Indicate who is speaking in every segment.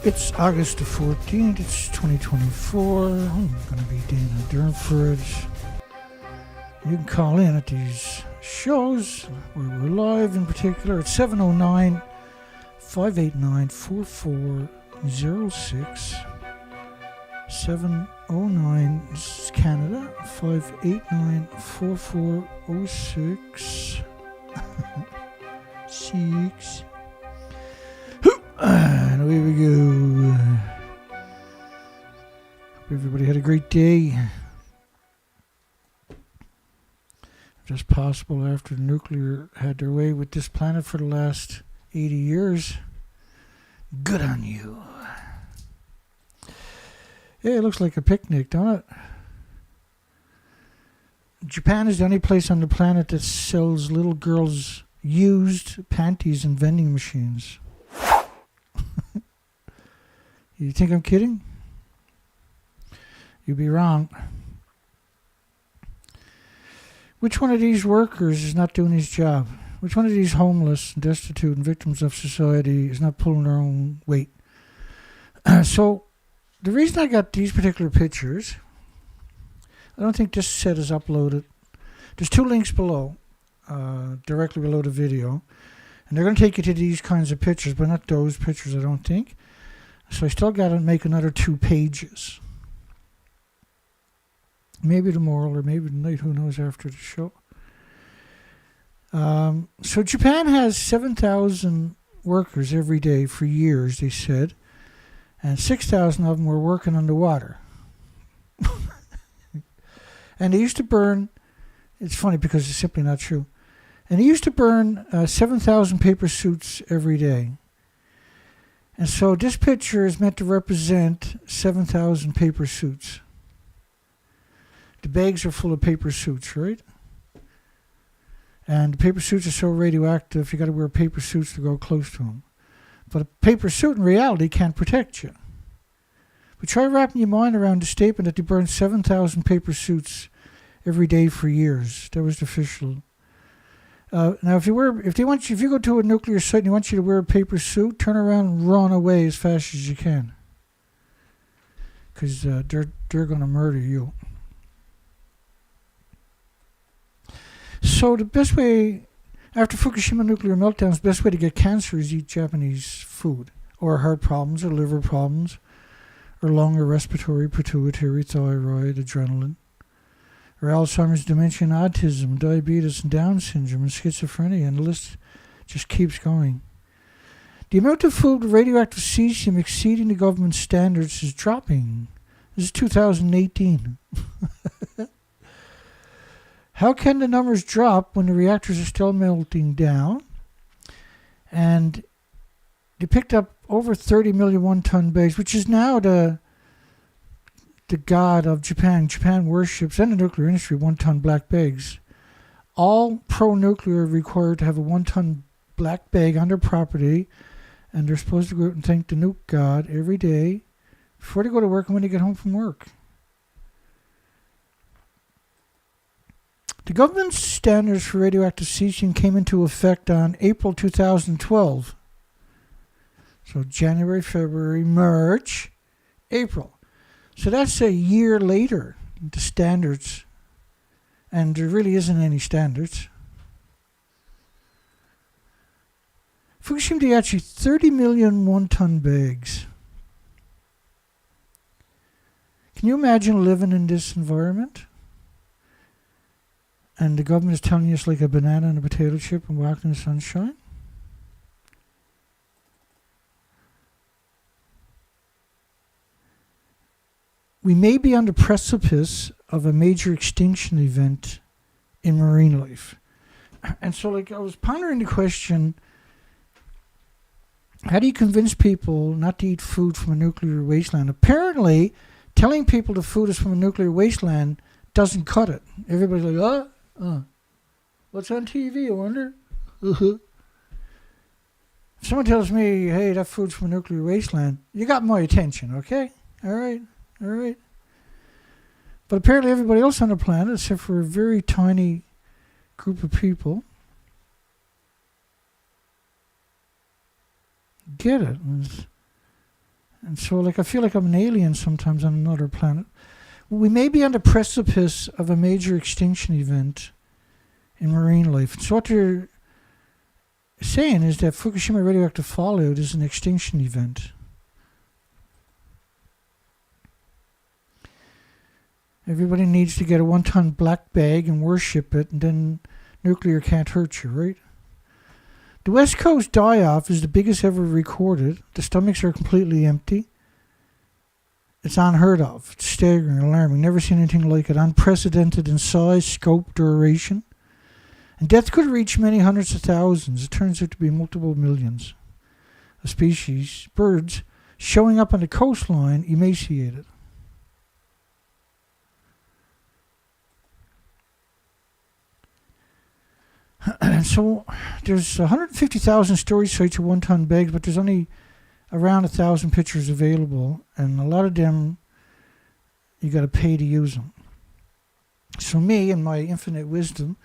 Speaker 1: It's August the 14th, it's 2024. I'm going to be doing a Durnford. You can call in at these shows where we're live, in particular at 709-589-4406. 709 is Canada, 589-4406. 6. And away we go. Hope everybody had a great day. If that's possible after nuclear had their way with this planet for the last 80 years. Good on you. Yeah, it looks like a picnic, don't it? Japan is the only place on the planet that sells little girls' used panties and vending machines. You think I'm kidding? You'd be wrong. Which one of these workers is not doing his job? Which one of these homeless, destitute, and victims of society is not pulling their own weight? So, the reason I got these particular pictures, I don't think this set is uploaded. There's 2 links below, directly below the video. And they're going to take you to these kinds of pictures, but not those pictures, I don't think. So I still got to make another 2 pages. Maybe tomorrow or maybe tonight, who knows, after the show. So Japan has 7,000 workers every day for years, they said. And 6,000 of them were working underwater. And they used to burn, it's funny because it's simply not true. And they used to burn 7,000 paper suits every day. And so this picture is meant to represent 7,000 paper suits. The bags are full of paper suits, right? And the paper suits are so radioactive, you got to wear paper suits to go close to them. But a paper suit in reality can't protect you. But try wrapping your mind around the statement that they burned 7,000 paper suits every day for years. That was the official. Now, if you go to a nuclear site and they want you to wear a paper suit, turn around and run away as fast as you can, because they're going to murder you. So the best way, after Fukushima nuclear meltdowns, the best way to get cancer is eat Japanese food, or heart problems, or liver problems, or lung or respiratory, pituitary, thyroid, adrenaline, or Alzheimer's, dementia, and autism, diabetes, and Down syndrome, and schizophrenia, and the list just keeps going. The amount of food with radioactive cesium exceeding the government standards is dropping. This is 2018. How can the numbers drop when the reactors are still melting down? And they picked up over 30 million one-ton bags, which is now the god of Japan. Japan worships, and the nuclear industry, 1-ton black bags. All pro-nuclear are required to have a 1-ton black bag on their property, and they're supposed to go out and thank the nuke god every day before they go to work and when they get home from work. The government's standards for radioactive cesium came into effect on April 2012. So January, February, March, April. So that's a year later, the standards. And there really isn't any standards. Fukushima did actually 30 million 1-ton bags. Can you imagine living in this environment? And the government is telling you it's like a banana and a potato chip and walking in the sunshine? We may be on the precipice of a major extinction event in marine life. And so, I was pondering the question, how do you convince people not to eat food from a nuclear wasteland? Apparently, telling people the food is from a nuclear wasteland doesn't cut it. Everybody's like, what's on TV, I wonder? If someone tells me, hey, that food's from a nuclear wasteland, you got my attention, okay? All right. But apparently everybody else on the planet, except for a very tiny group of people, get it. And so, like, I feel like I'm an alien sometimes on another planet. We may be on the precipice of a major extinction event in marine life. And so what they're saying is that Fukushima radioactive fallout is an extinction event. Everybody needs to get a 1-ton black bag and worship it, and then nuclear can't hurt you, right? The West Coast die-off is the biggest ever recorded. The stomachs are completely empty. It's unheard of. It's staggering, alarming. Never seen anything like it. Unprecedented in size, scope, duration. And death could reach many hundreds of thousands. It turns out to be multiple millions of species, birds, showing up on the coastline, emaciated. And so there's 150,000 storage sites of 1-ton bags, but there's only around 1,000 pictures available, and a lot of them you got to pay to use them. So me, in my infinite wisdom,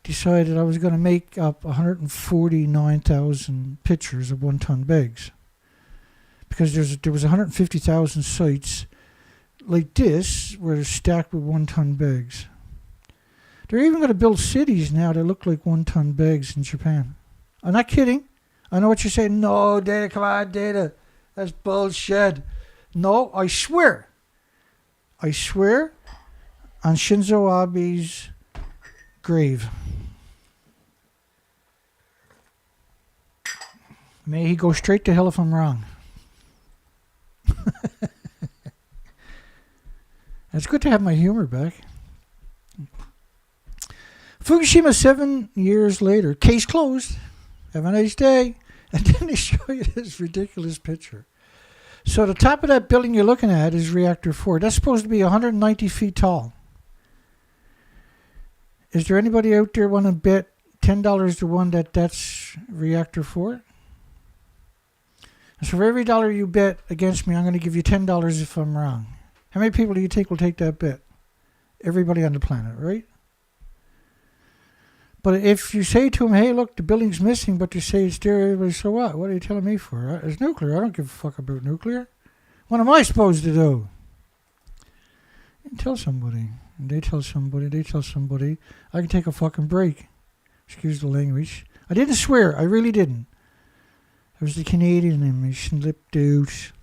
Speaker 1: decided I was going to make up 149,000 pictures of 1-ton bags, because there was 150,000 sites like this where they're stacked with 1-ton bags. They're even going to build cities now that look like 1-ton bags in Japan. I'm not kidding. I know what you're saying. No, Data, come on, Data. That's bullshit. No, I swear. I swear on Shinzo Abe's grave. May he go straight to hell if I'm wrong. It's good to have my humor back. Fukushima 7 years later. Case closed. Have a nice day. And then they show you this ridiculous picture. So the top of that building you're looking at is Reactor 4. That's supposed to be 190 feet tall. Is there anybody out there want to bet $10 to 1 that that's Reactor 4? So for every dollar you bet against me, I'm going to give you $10 if I'm wrong. How many people do you think will take that bet? Everybody on the planet, right? But if you say to them, hey, look, the building's missing, but you say it's there, everybody, so what? What are you telling me for? It's nuclear. I don't give a fuck about nuclear. What am I supposed to do? You tell somebody. And they tell somebody. They tell somebody. I can take a fucking break. Excuse the language. I didn't swear. I really didn't. It was the Canadian in me. Slipped out.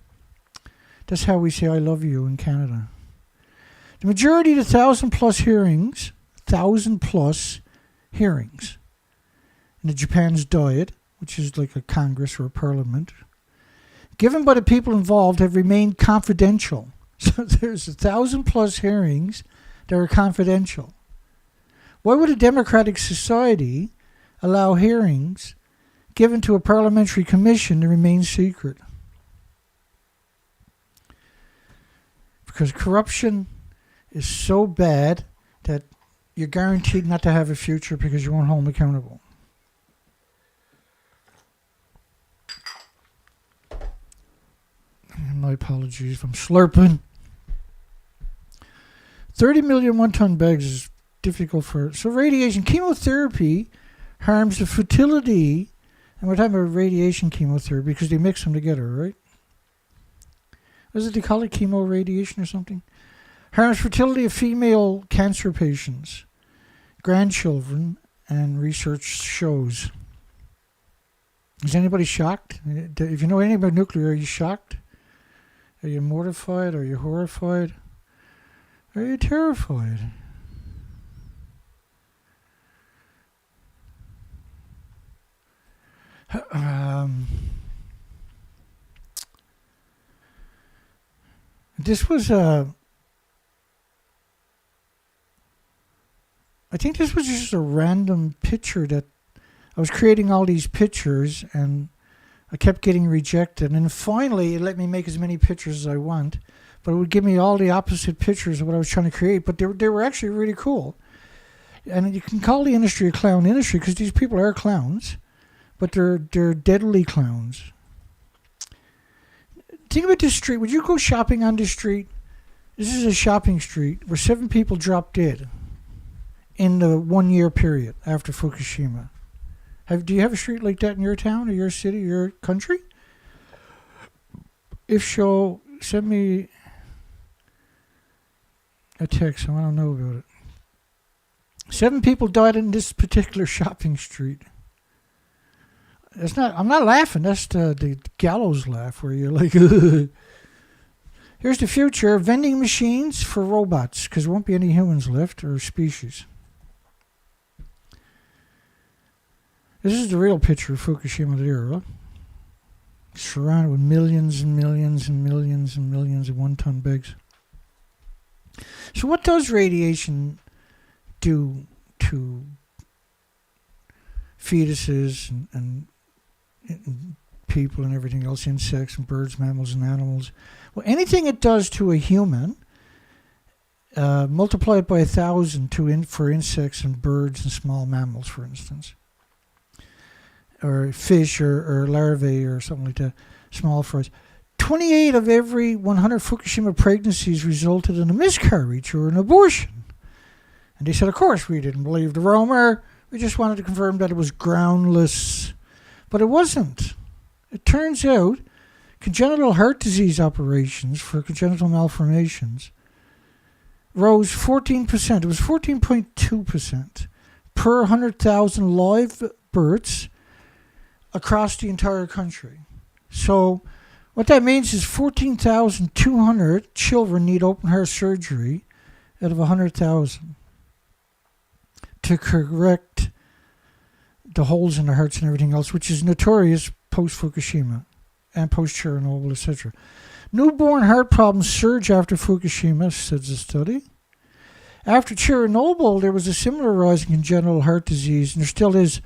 Speaker 1: That's how we say I love you in Canada. The majority of the 1,000+ hearings in the Japan's Diet, which is like a Congress or a parliament, given by the people involved, have remained confidential. So there's 1,000+ hearings that are confidential. Why would a democratic society allow hearings given to a parliamentary commission to remain secret? Because corruption is so bad that you're guaranteed not to have a future because you won't hold them accountable. My apologies if I'm slurping. 30 million 1-ton bags is difficult for... So radiation, chemotherapy harms the fertility, and we're talking about radiation chemotherapy because they mix them together, right? What is it they call it? Chemo radiation or something? Harms fertility of female cancer patients, grandchildren, and research shows. Is anybody shocked? If you know anything about nuclear, are you shocked? Are you mortified? Are you horrified? Are you terrified? This was I think this was just a random picture that I was creating all these pictures and I kept getting rejected. And finally, it let me make as many pictures as I want, but it would give me all the opposite pictures of what I was trying to create. But they were actually really cool. And you can call the industry a clown industry because these people are clowns, but they're deadly clowns. Think about this street. Would you go shopping on this street? This is a shopping street where 7 people dropped dead in the 1 year period after Fukushima. Do you have a street like that in your town or your city or your country? If so, send me a text. I want to know about it. 7 people died in this particular shopping street. It's not. I'm not laughing. That's the gallows laugh where you're like, here's the future. Vending machines for robots, because there won't be any humans left or species. This is the real picture of Fukushima era. Surrounded with millions and millions and millions and millions of one-ton bags. So what does radiation do to fetuses and people and everything else, insects and birds, mammals and animals? Well, anything it does to a human, multiply it by 1,000 for insects and birds and small mammals, for instance. Or fish or larvae or something like that, small fries. 28 of every 100 Fukushima pregnancies resulted in a miscarriage or an abortion. And they said, of course, we didn't believe the rumor. We just wanted to confirm that it was groundless. But it wasn't. It turns out congenital heart disease operations for congenital malformations rose 14%. It was 14.2% per 100,000 live births across the entire country. So what that means is 14,200 children need open heart surgery out of 100,000 to correct the holes in the hearts and everything else, which is notorious post-Fukushima and post-Chernobyl, etc. Newborn heart problems surge after Fukushima, says the study. After Chernobyl, there was a similar rise in congenital heart disease, and there still is.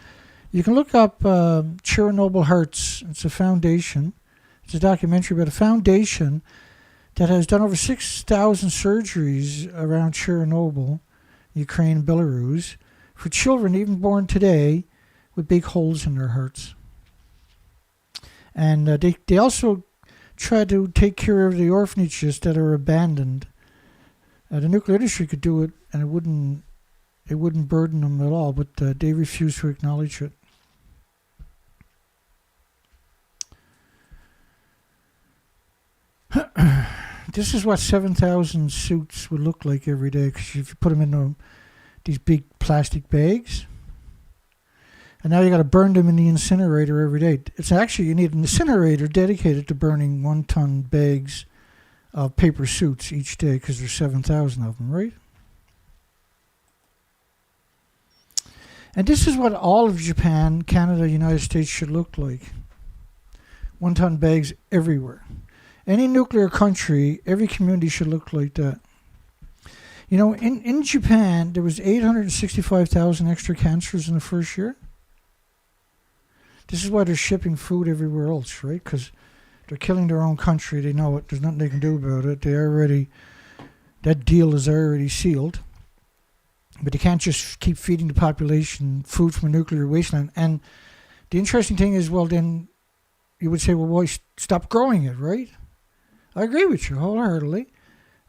Speaker 1: You can look up Chernobyl Hearts. It's a foundation. It's a documentary about a foundation that has done over 6,000 surgeries around Chernobyl, Ukraine, and Belarus, for children even born today with big holes in their hearts. And they also try to take care of the orphanages that are abandoned. The nuclear industry could do it, and it wouldn't burden them at all, but they refuse to acknowledge it. This is what 7,000 suits would look like every day, because if you put them in these big plastic bags, and now you got to burn them in the incinerator every day. It's actually, you need an incinerator dedicated to burning 1-ton bags of paper suits each day, because there's 7,000 of them, right? And this is what all of Japan, Canada, United States should look like. 1-ton bags everywhere. Any nuclear country, every community should look like that. You know, in Japan, there was 865,000 extra cancers in the first year. This is why they're shipping food everywhere else, right? Because they're killing their own country. They know it. There's nothing they can do about it. That deal is already sealed. But they can't just keep feeding the population food from a nuclear wasteland. And the interesting thing is, well, then you would say, well, why stop growing it, right? I agree with you wholeheartedly.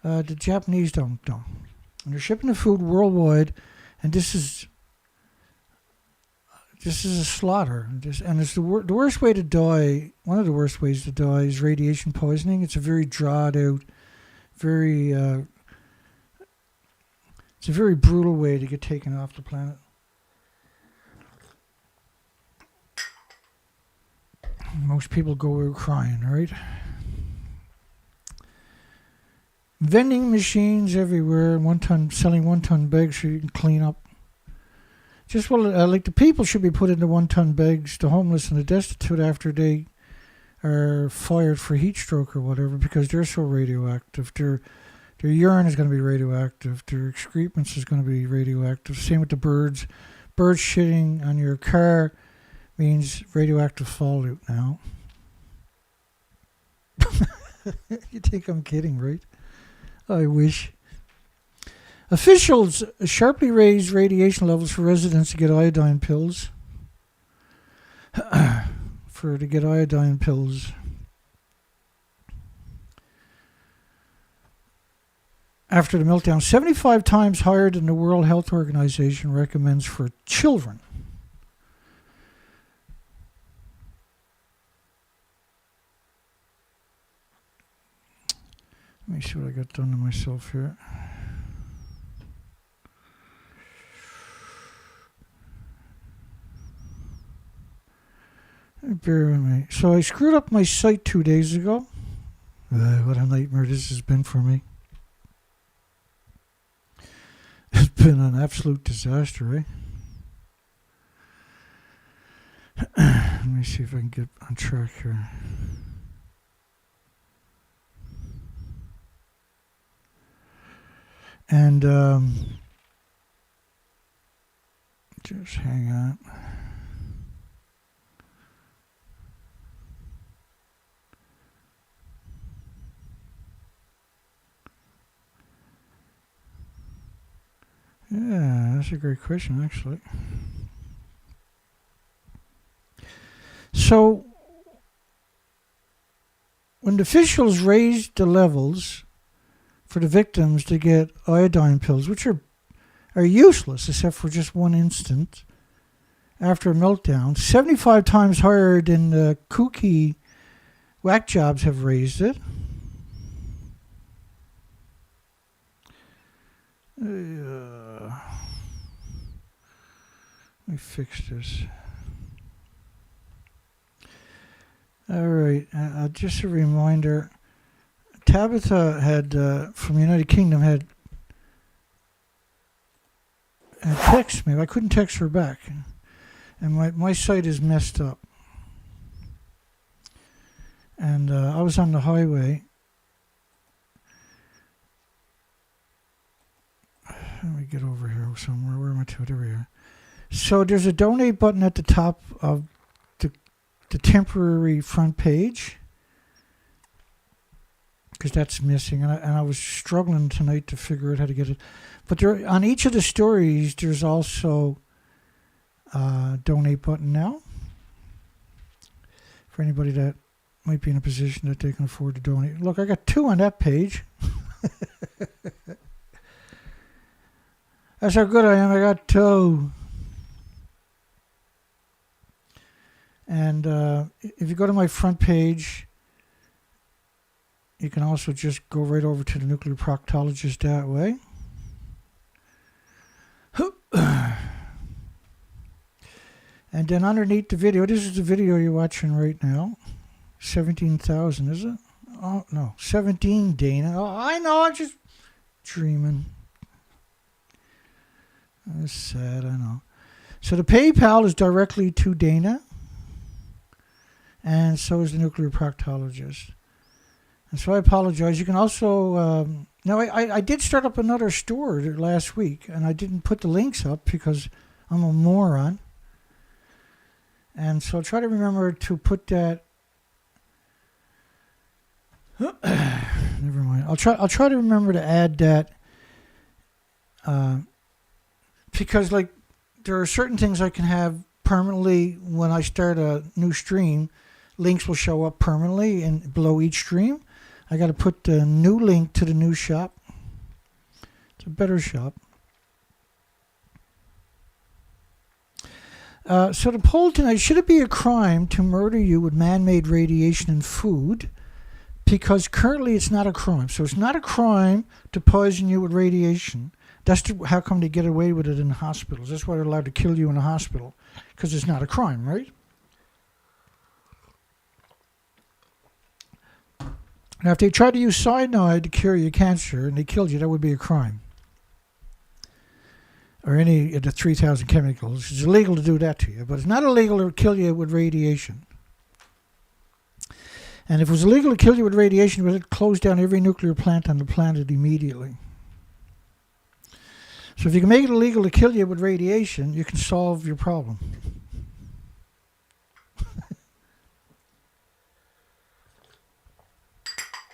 Speaker 1: The Japanese don't. And they're shipping the food worldwide, and this is a slaughter. And it's the worst way to die. One of the worst ways to die is radiation poisoning. It's a very drawn out, it's a very brutal way to get taken off the planet. Most people go away crying, right? Vending machines everywhere, selling 1-ton bags so you can clean up. Like the people should be put into 1-ton bags, the homeless and the destitute, after they are fired for heat stroke or whatever, because they're so radioactive. Their urine is going to be radioactive. Their excrements is going to be radioactive. Same with the birds. Birds shitting on your car means radioactive fallout now. You think I'm kidding, right? I wish. Officials sharply raised radiation levels for residents to get iodine pills. After the meltdown, 75 times higher than the World Health Organization recommends for children. Let me see what I got done to myself here. Bear with me. So I screwed up my site 2 days ago. What a nightmare this has been for me. It's been an absolute disaster, Let me see if I can get on track here. And just hang on. Yeah, that's a great question, actually. So, when the officials raised the levels for the victims to get iodine pills, which are useless except for just one instant after a meltdown, 75 times higher than the kooky whack jobs have raised it. Let me fix this. All right, just a reminder. Tabitha had, from the United Kingdom, had texted me. I couldn't text her back. And my site is messed up. And I was on the highway. Let me get over here somewhere. Where am I to? There we are. So there's a donate button at the top of the temporary front page, because that's missing, and I was struggling tonight to figure out how to get it. But there, on each of the stories, there's also a donate button now for anybody that might be in a position that they can afford to donate. Look, I got 2 on that page. That's how good I am. I got 2. And if you go to my front page, you can also just go right over to the nuclear proctologist that way. And then underneath the video, this is the video you're watching right now. 17,000, is it? Oh, no, 17, Dana. Oh, I know, I'm just dreaming. That's sad, I know. So the PayPal is directly to Dana. And so is the nuclear proctologist. And so I apologize. You can also... now, I did start up another store last week, and I didn't put the links up because I'm a moron. And so I'll try to remember to put that... Never mind. I'll try to remember to add that... because, like, there are certain things I can have permanently when I start a new stream. Links will show up permanently and below each stream. I got to put the new link to the new shop. It's a better shop. So the poll tonight: should it be a crime to murder you with man-made radiation and food? Because currently it's not a crime. So it's not a crime to poison you with radiation. That's how come they get away with it in hospitals. That's why they're allowed to kill you in a hospital, because it's not a crime, right? Now, if they tried to use cyanide to cure your cancer and they killed you, that would be a crime. Or any of the 3,000 chemicals. It's illegal to do that to you, but it's not illegal to kill you with radiation. And if it was illegal to kill you with radiation, it would close down every nuclear plant on the planet immediately. So if you can make it illegal to kill you with radiation, you can solve your problem.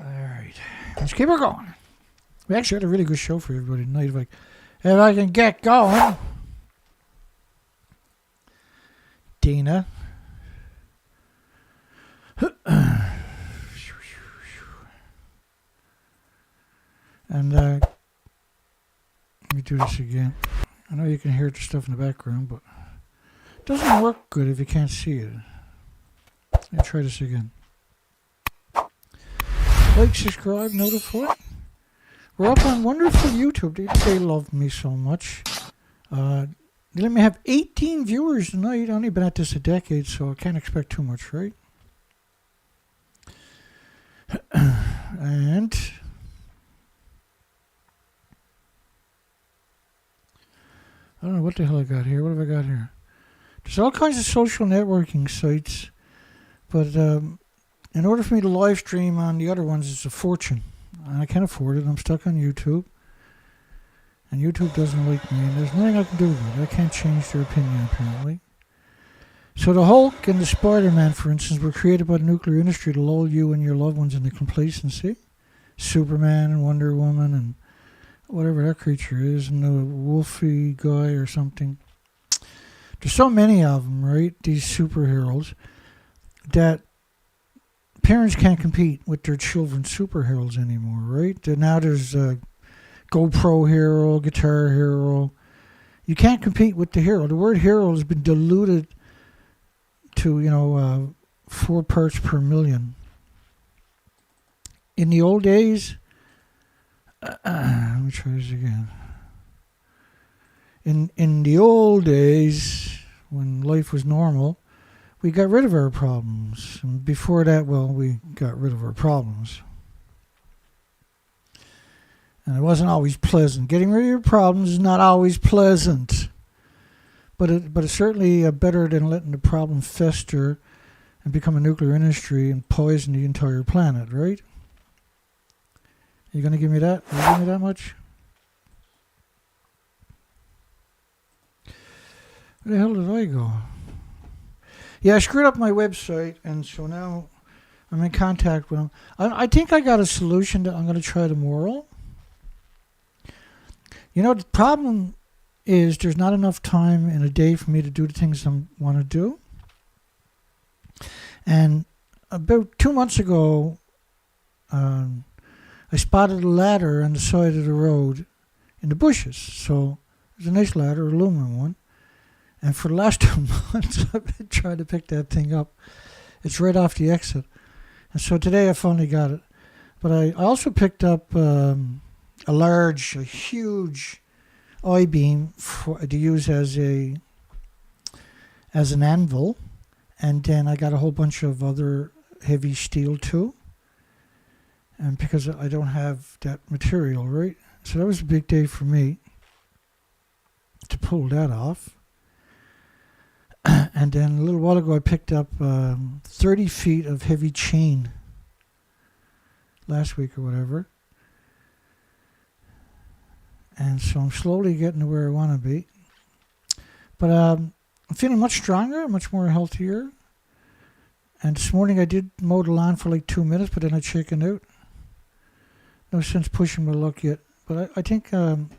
Speaker 1: All right, let's keep it going. We actually had a really good show for everybody tonight. If I can get going. Dana. And let me do this again. I know you can hear the stuff in the background, but it doesn't work good if you can't see it. Let me try this again. Like, subscribe, notify. We're up on wonderful YouTube. They love me so much. They let me have 18 viewers tonight. I've only been at this a decade, so I can't expect too much, right? And I don't know what the hell I got here. What have I got here? There's all kinds of social networking sites, but in order for me to live stream on the other ones, it's a fortune. And I can't afford it. I'm stuck on YouTube. And YouTube doesn't like me, and there's nothing I can do about it. I can't change their opinion, apparently. So the Hulk and the Spider-Man, for instance, were created by the nuclear industry to lull you and your loved ones into complacency. Superman and Wonder Woman and whatever that creature is, and the wolfy guy or something. There's so many of them, right? These superheroes that parents can't compete with their children's superheroes anymore, right? Now there's a GoPro hero, guitar hero. You can't compete with the hero. The word hero has been diluted to, 4 parts per million. In the old days, let me try this again. In the old days, when life was normal, we got rid of our problems. And before that, we got rid of our problems. And it wasn't always pleasant. Getting rid of your problems is not always pleasant. But it's certainly better than letting the problem fester and become a nuclear industry and poison the entire planet, right? You going to give me that? Will you give me that much? Where the hell did I go? Yeah, I screwed up my website, and so now I'm in contact with them. I think I got a solution that I'm going to try tomorrow. The problem is there's not enough time in a day for me to do the things I want to do. And about 2 months ago, I spotted a ladder on the side of the road in the bushes. So there's a nice ladder, aluminum one. And for the last 2 months, I've been trying to pick that thing up. It's right off the exit. And so today I finally got it. But I also picked up a huge I-beam to use as an anvil. And then I got a whole bunch of other heavy steel too. And because I don't have that material, right? So that was a big day for me to pull that off. And then a little while ago I picked up 30 feet of heavy chain last week or whatever. And so I'm slowly getting to where I want to be. But I'm feeling much stronger, much more healthier. And this morning I did mow the lawn for like 2 minutes, but then I chickened out. No sense pushing my luck yet. But I think I'm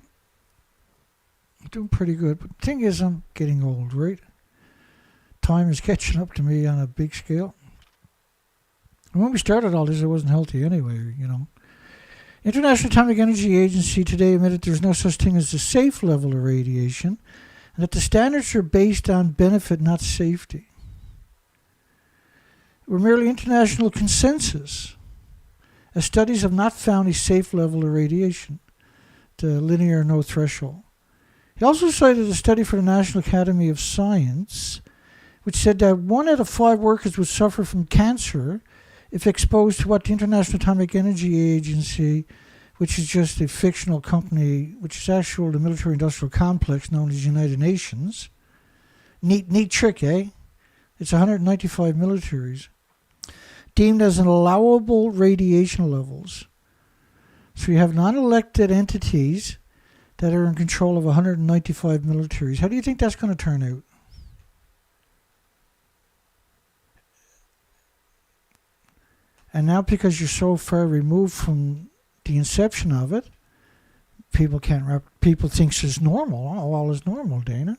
Speaker 1: doing pretty good. But the thing is, I'm getting old, right? Time is catching up to me on a big scale. And when we started all this, I wasn't healthy anyway, International Atomic Energy Agency today admitted there's no such thing as a safe level of radiation, and that the standards are based on benefit, not safety. We're merely international consensus, as studies have not found a safe level of radiation, the linear no threshold. He also cited a study for the National Academy of Science, which said that 1 out of 5 workers would suffer from cancer if exposed to what the International Atomic Energy Agency, which is just a fictional company, which is actually the military-industrial complex known as United Nations. Neat trick, eh? It's 195 militaries. Deemed as an allowable radiation levels. So you have non-elected entities that are in control of 195 militaries. How do you think that's going to turn out? And now because you're so far removed from the inception of it, people think it's normal. Oh, all is normal, Dana.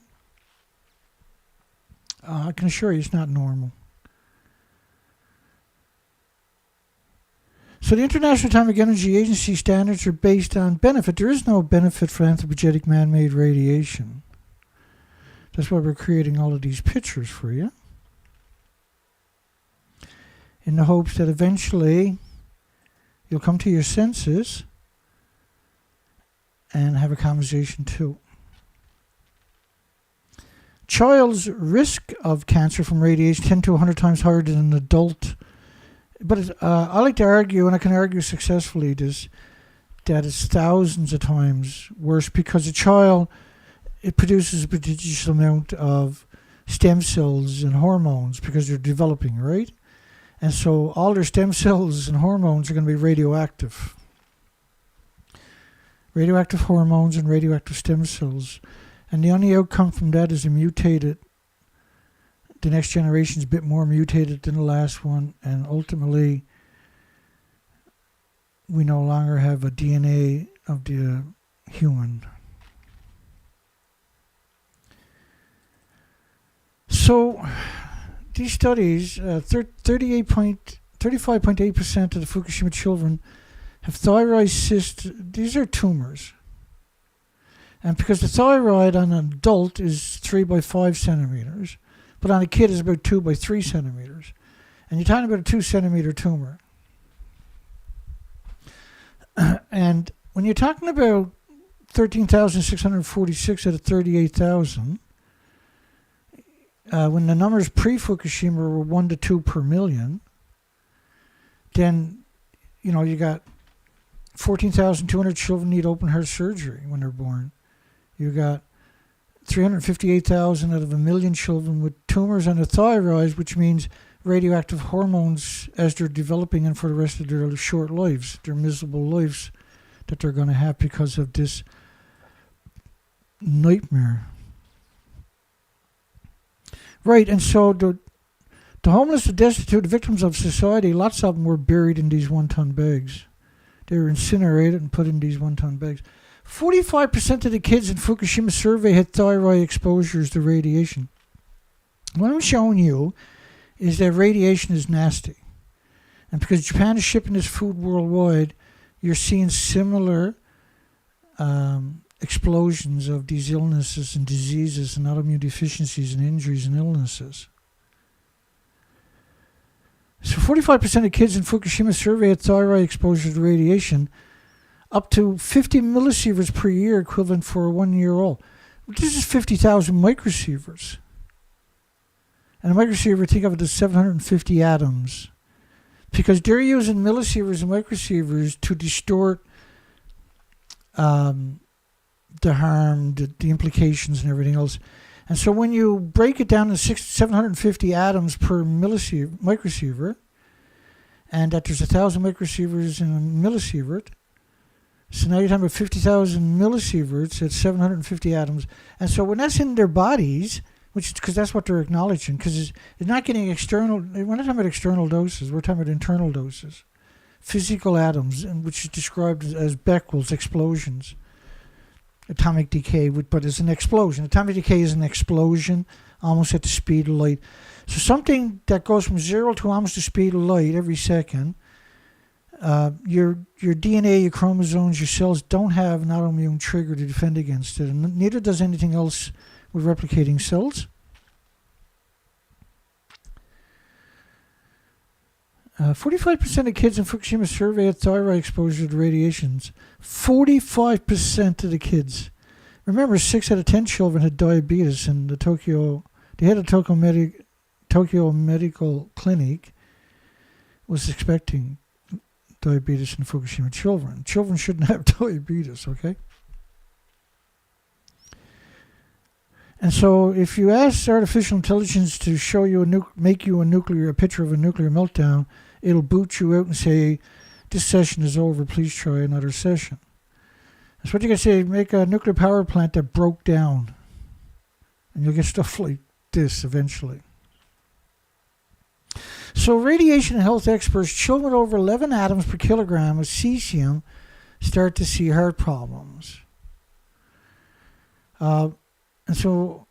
Speaker 1: I can assure you it's not normal. So the International Atomic Energy Agency standards are based on benefit. There is no benefit for anthropogenic man-made radiation. That's why we're creating all of these pictures for you, in the hopes that eventually you'll come to your senses and have a conversation too. Child's risk of cancer from radiation 10 to 100 times higher than an adult. But I like to argue, and I can argue successfully, that it's thousands of times worse, because a child, it produces a prodigious amount of stem cells and hormones because they're developing, right? And so all their stem cells and hormones are going to be radioactive. Radioactive hormones and radioactive stem cells. And the only outcome from that is the next generation is a bit more mutated than the last one, and ultimately we no longer have a DNA of the human. So these studies, 35.8% of the Fukushima children have thyroid cysts. These are tumors. And because the thyroid on an adult is 3 by 5 centimeters, but on a kid is about 2 by 3 centimeters. And you're talking about a 2 centimeter tumor. And when you're talking about 13,646 out of 38,000, when the numbers pre-Fukushima were 1 to 2 per million, then, you got 14,200 children need open heart surgery when they're born. You got 358,000 out of 1 million children with tumors on the thyroid, which means radioactive hormones as they're developing and for the rest of their short lives, their miserable lives that they're going to have because of this nightmare. Right, and so the homeless, the destitute, the victims of society, lots of them were buried in these 1-ton bags. They were incinerated and put in these 1-ton bags. 45% of the kids in Fukushima survey had thyroid exposures to radiation. What I'm showing you is that radiation is nasty. And because Japan is shipping this food worldwide, you're seeing similar explosions of these illnesses and diseases and autoimmune deficiencies and injuries and illnesses. So 45% of kids in Fukushima survey had thyroid exposure to radiation, up to 50 millisieverts per year, equivalent for a 1-year-old. This is 50,000 microsieverts. And a microsiever, think of it as 750 atoms. Because they're using millisieverts and microsievers to distort the harm, the implications, and everything else. And so when you break it down to 750 atoms per microsievert, and that there's 1,000 microsievers in a millisievert, so now you're talking about 50,000 millisieverts at 750 atoms. And so when that's in their bodies, which is because that's what they're acknowledging, because it's not getting external, we're not talking about external doses, we're talking about internal doses. Physical atoms, and which is described as Becquerel's explosions. Atomic decay, but it's an explosion. Atomic decay is an explosion almost at the speed of light. So something that goes from 0 to almost the speed of light every second, your DNA, your chromosomes, your cells don't have an autoimmune trigger to defend against it, and neither does anything else with replicating cells. 45% of kids in Fukushima survey had thyroid exposure to radiations. 45% of the kids. Remember, 6 out of 10 children had diabetes, and the Tokyo Medical Clinic was expecting diabetes in Fukushima children. Children shouldn't have diabetes, okay? And so if you ask artificial intelligence to show you make you a picture of a nuclear meltdown, it'll boot you out and say, this session is over, please try another session. That's what you can say, make a nuclear power plant that broke down. And you'll get stuff like this eventually. So radiation health experts, children over 11 atoms per kilogram of cesium start to see heart problems. And so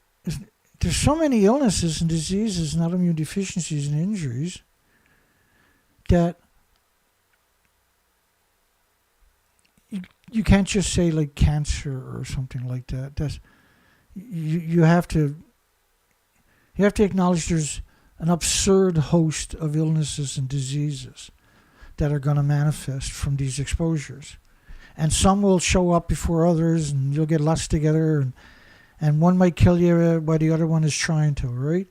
Speaker 1: there's so many illnesses and diseases and autoimmune deficiencies and injuries that you can't just say like cancer or something like that. That's you have to acknowledge there's an absurd host of illnesses and diseases that are going to manifest from these exposures. And some will show up before others, and you'll get lots together, and one might kill you while the other one is trying to, right?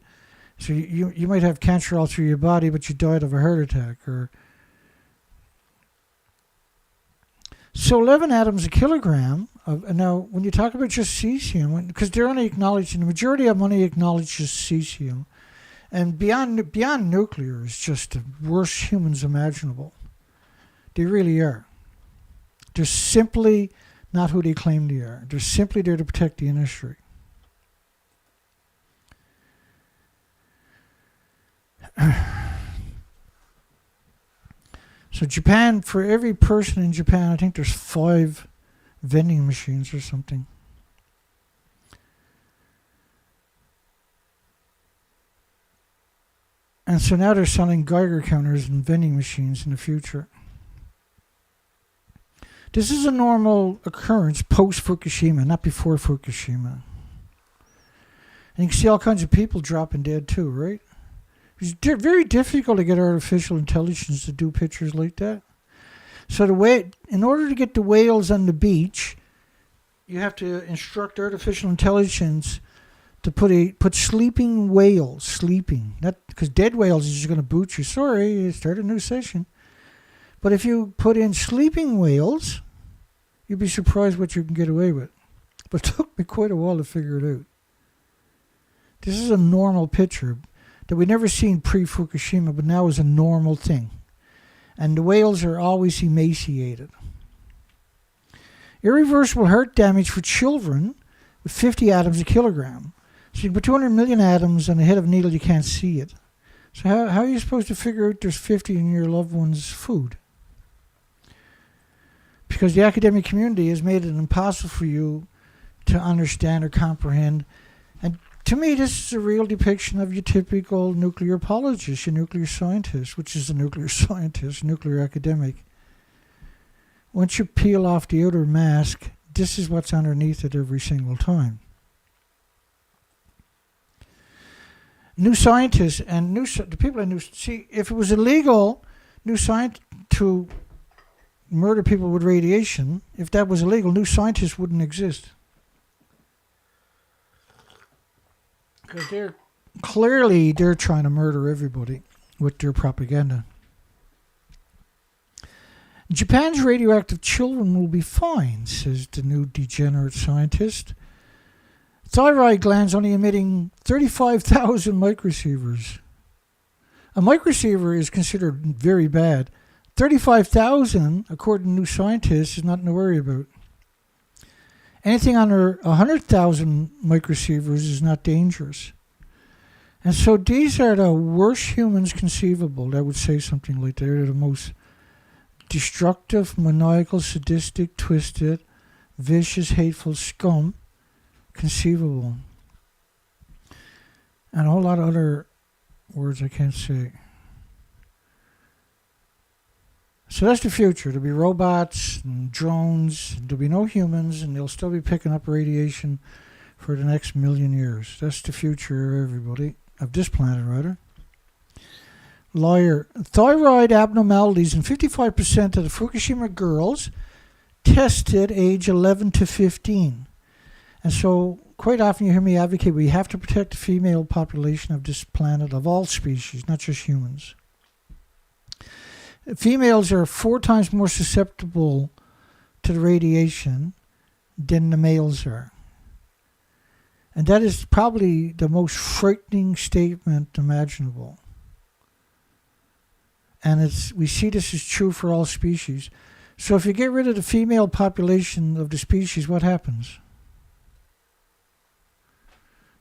Speaker 1: So you might have cancer all through your body, but you died of a heart attack. So 11 atoms a kilogram. Now, when you talk about just cesium, because they're only acknowledging, the majority of them only acknowledge just cesium. And beyond nuclear is just the worst humans imaginable. They really are. They're simply not who they claim they are. They're simply there to protect the industry. So Japan, for every person in Japan, I think there's 5 vending machines or something. And so now they're selling Geiger counters and vending machines in the future. This is a normal occurrence post-Fukushima, not before Fukushima. And you can see all kinds of people dropping dead too, right? It's very difficult to get artificial intelligence to do pictures like that. So in order to get the whales on the beach, you have to instruct artificial intelligence to put sleeping whales, sleeping. Not because dead whales is just going to boot you. Sorry, start a new session. But if you put in sleeping whales, you'd be surprised what you can get away with. But it took me quite a while to figure it out. This is a normal picture that we never seen pre-Fukushima, but now is a normal thing. And the whales are always emaciated. Irreversible heart damage for children with 50 atoms a kilogram. So you can put 200 million atoms on the head of a needle, you can't see it. So how are you supposed to figure out there's 50 in your loved one's food? Because the academic community has made it impossible for you to understand or comprehend. And to me, this is a real depiction of your typical nuclear apologist, your nuclear scientist, which is a nuclear scientist, nuclear academic. Once you peel off the outer mask, this is what's underneath it every single time. New scientists and the people I knew, see, if it was illegal, to murder people with radiation, if that was illegal, new scientists wouldn't exist. Because they're trying to murder everybody with their propaganda. Japan's radioactive children will be fine, says the new degenerate scientist. Thyroid glands only emitting 35,000 microsieverts. A microsiever is considered very bad. 35,000, according to new scientists, is nothing to worry about. Anything under 100,000 microsieverts is not dangerous. And so these are the worst humans conceivable that would say something like that. They're the most destructive, maniacal, sadistic, twisted, vicious, hateful scum conceivable. And a whole lot of other words I can't say. So that's the future. There'll be robots and drones. There'll be no humans, and they'll still be picking up radiation for the next million years. That's the future of everybody, of this planet, rather. Liar. Thyroid abnormalities in 55% of the Fukushima girls tested age 11 to 15. And so quite often you hear me advocate we have to protect the female population of this planet, of all species, not just humans. Females are 4 times more susceptible to the radiation than the males are. And that is probably the most frightening statement imaginable. And we see this is true for all species. So if you get rid of the female population of the species, what happens?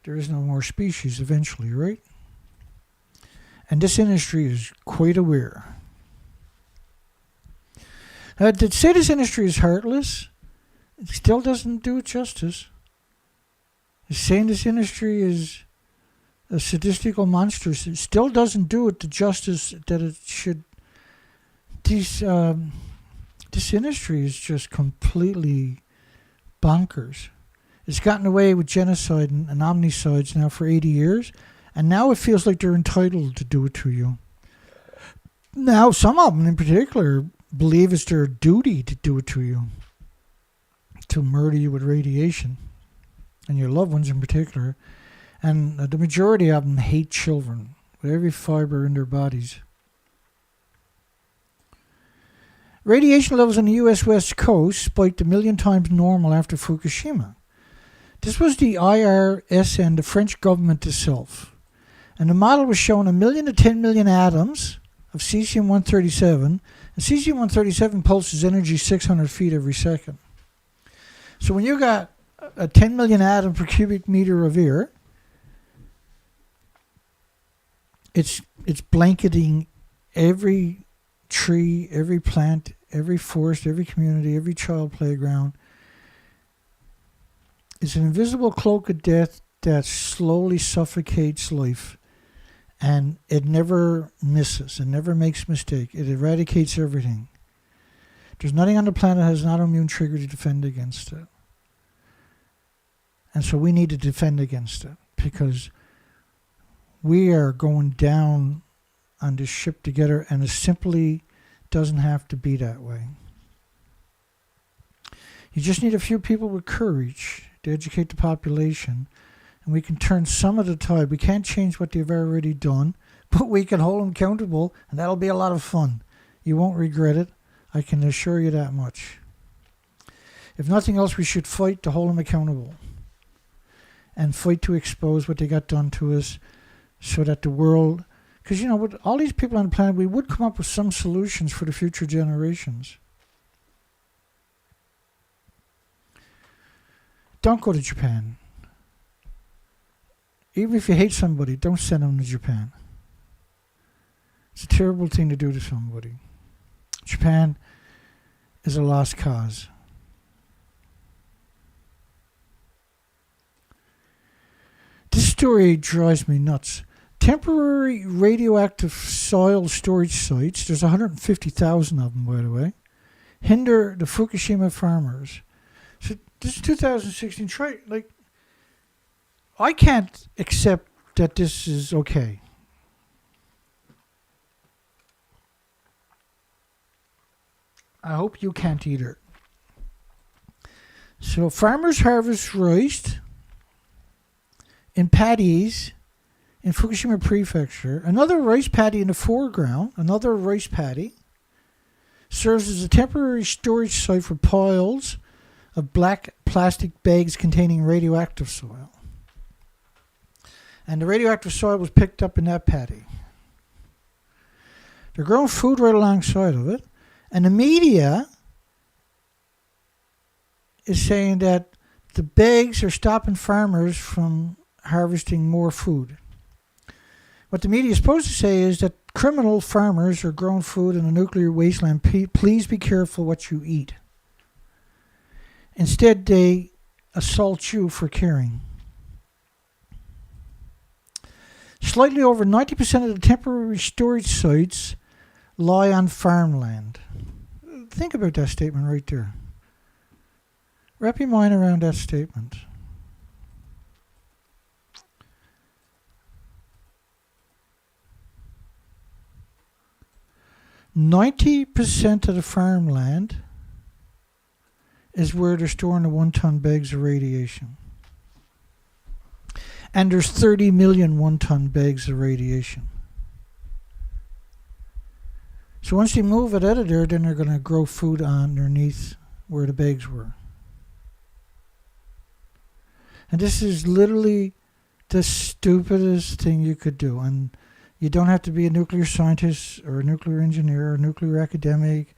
Speaker 1: There is no more species eventually, right? And this industry is quite aware. To say this industry is heartless, it still doesn't do it justice. Saying this industry is a sadistical monster, it still doesn't do it the justice that it should. This industry is just completely bonkers. It's gotten away with genocide and omnicides now for 80 years, and now it feels like they're entitled to do it to you. Now, some of them in particular believe it's their duty to do it to you. to murder you with radiation, and your loved ones in particular. And the majority of them hate children with every fiber in their bodies. Radiation levels on the U.S. West Coast spiked 1 million times normal after Fukushima. This was the IRSN, the French government itself. And the model was showing 1 million to 10 million atoms of cesium-137. And cesium-137 pulses energy 600 feet every second. So when you got a 10 million atom per cubic meter of air, it's blanketing every tree, every plant, every forest, every community, every child playground. It's an invisible cloak of death that slowly suffocates life, and it never misses. It never makes a mistake. It eradicates everything. There's nothing on the planet that has an autoimmune trigger to defend against it. And so we need to defend against it, because we are going down on this ship together, and it simply doesn't have to be that way. You just need a few people with courage to educate the population, and we can turn some of the tide. We can't change what they've already done, but we can hold them accountable, and that'll be a lot of fun. You won't regret it. I can assure you that much. If nothing else, we should fight to hold them accountable and fight to expose what they got done to us, so that the world, because with all these people on the planet, we would come up with some solutions for the future generations. Don't go to Japan. Even if you hate somebody, don't send them to Japan. It's a terrible thing to do to somebody. Japan is a lost cause. This story drives me nuts. Temporary radioactive soil storage sites, there's 150,000 of them, by the way, hinder the Fukushima farmers. So this is 2016. I can't accept that this is okay. I hope you can't either. So farmers harvest rice in paddies in Fukushima Prefecture. Another rice paddy in the foreground, another rice paddy, serves as a temporary storage site for piles of black plastic bags containing radioactive soil. And the radioactive soil was picked up in that paddy. They're growing food right alongside of it. And the media is saying that the bags are stopping farmers from harvesting more food. What the media is supposed to say is that criminal farmers are growing food in a nuclear wasteland. Please be careful what you eat. Instead, they assault you for caring. Slightly over 90% of the temporary storage sites lie on farmland. Think about that statement right there. Wrap your mind around that statement. %90 of the farmland is where they're storing the 1-ton bags of radiation. And there's 30 million 1-ton bags of radiation. So once they move it out of there, then they're going to grow food underneath where the bags were. And this is literally the stupidest thing you could do. And you don't have to be a nuclear scientist or a nuclear engineer or a nuclear academic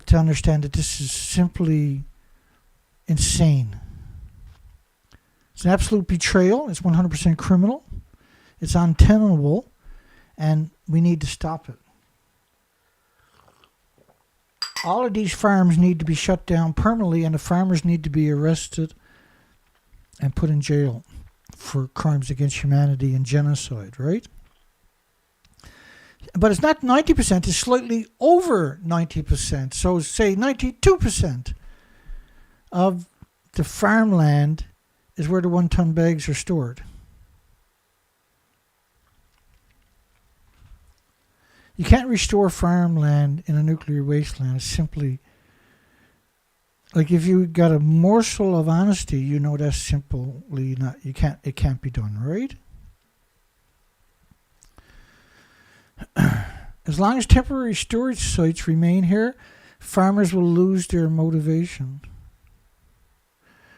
Speaker 1: to understand that this is simply insane. It's an absolute betrayal. It's 100% criminal. It's untenable. And we need to stop it. All of these farms need to be shut down permanently, and the farmers need to be arrested and put in jail for crimes against humanity and genocide, right? But it's not 90%, it's slightly over 90%. So say 92% of the farmland is where the 1-ton bags are stored. You can't restore farmland in a nuclear wasteland. It's simply Like if you got a morsel of honesty, you know that's simply not, it can't be done, right? As long as temporary storage sites remain here, farmers will lose their motivation.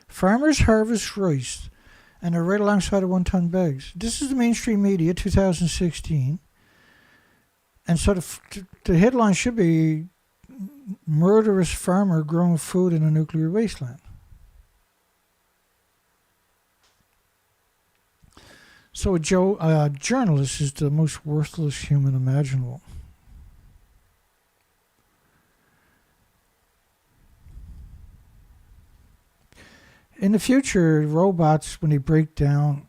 Speaker 1: Farmers harvest rice and are right alongside of 1 ton bags. This is the mainstream media, 2016. And so the headline should be murderous farmer growing food in a nuclear wasteland. So a journalist is the most worthless human imaginable. In the future, robots, when they break down,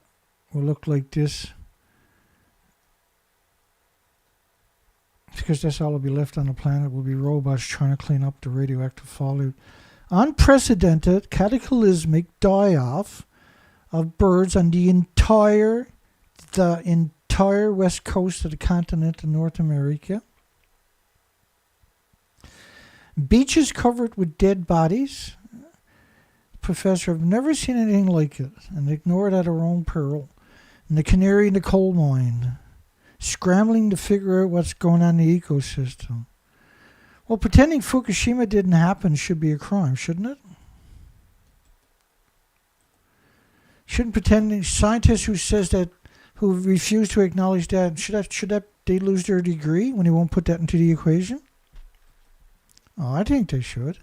Speaker 1: will look like this. Because that's all that'll be left on the planet, will be robots trying to clean up the radioactive fallout. Unprecedented cataclysmic die-off of birds on the entire west coast of the continent of North America. Beaches covered with dead bodies. Professor, I've never seen anything like it, and ignore it at our own peril. And the canary in the coal mine, scrambling to figure out what's going on in the ecosystem. Well, pretending Fukushima didn't happen should be a crime, shouldn't it? Shouldn't pretending scientists who refuse to acknowledge that should they lose their degree when they won't put that into the equation? Oh, I think they should.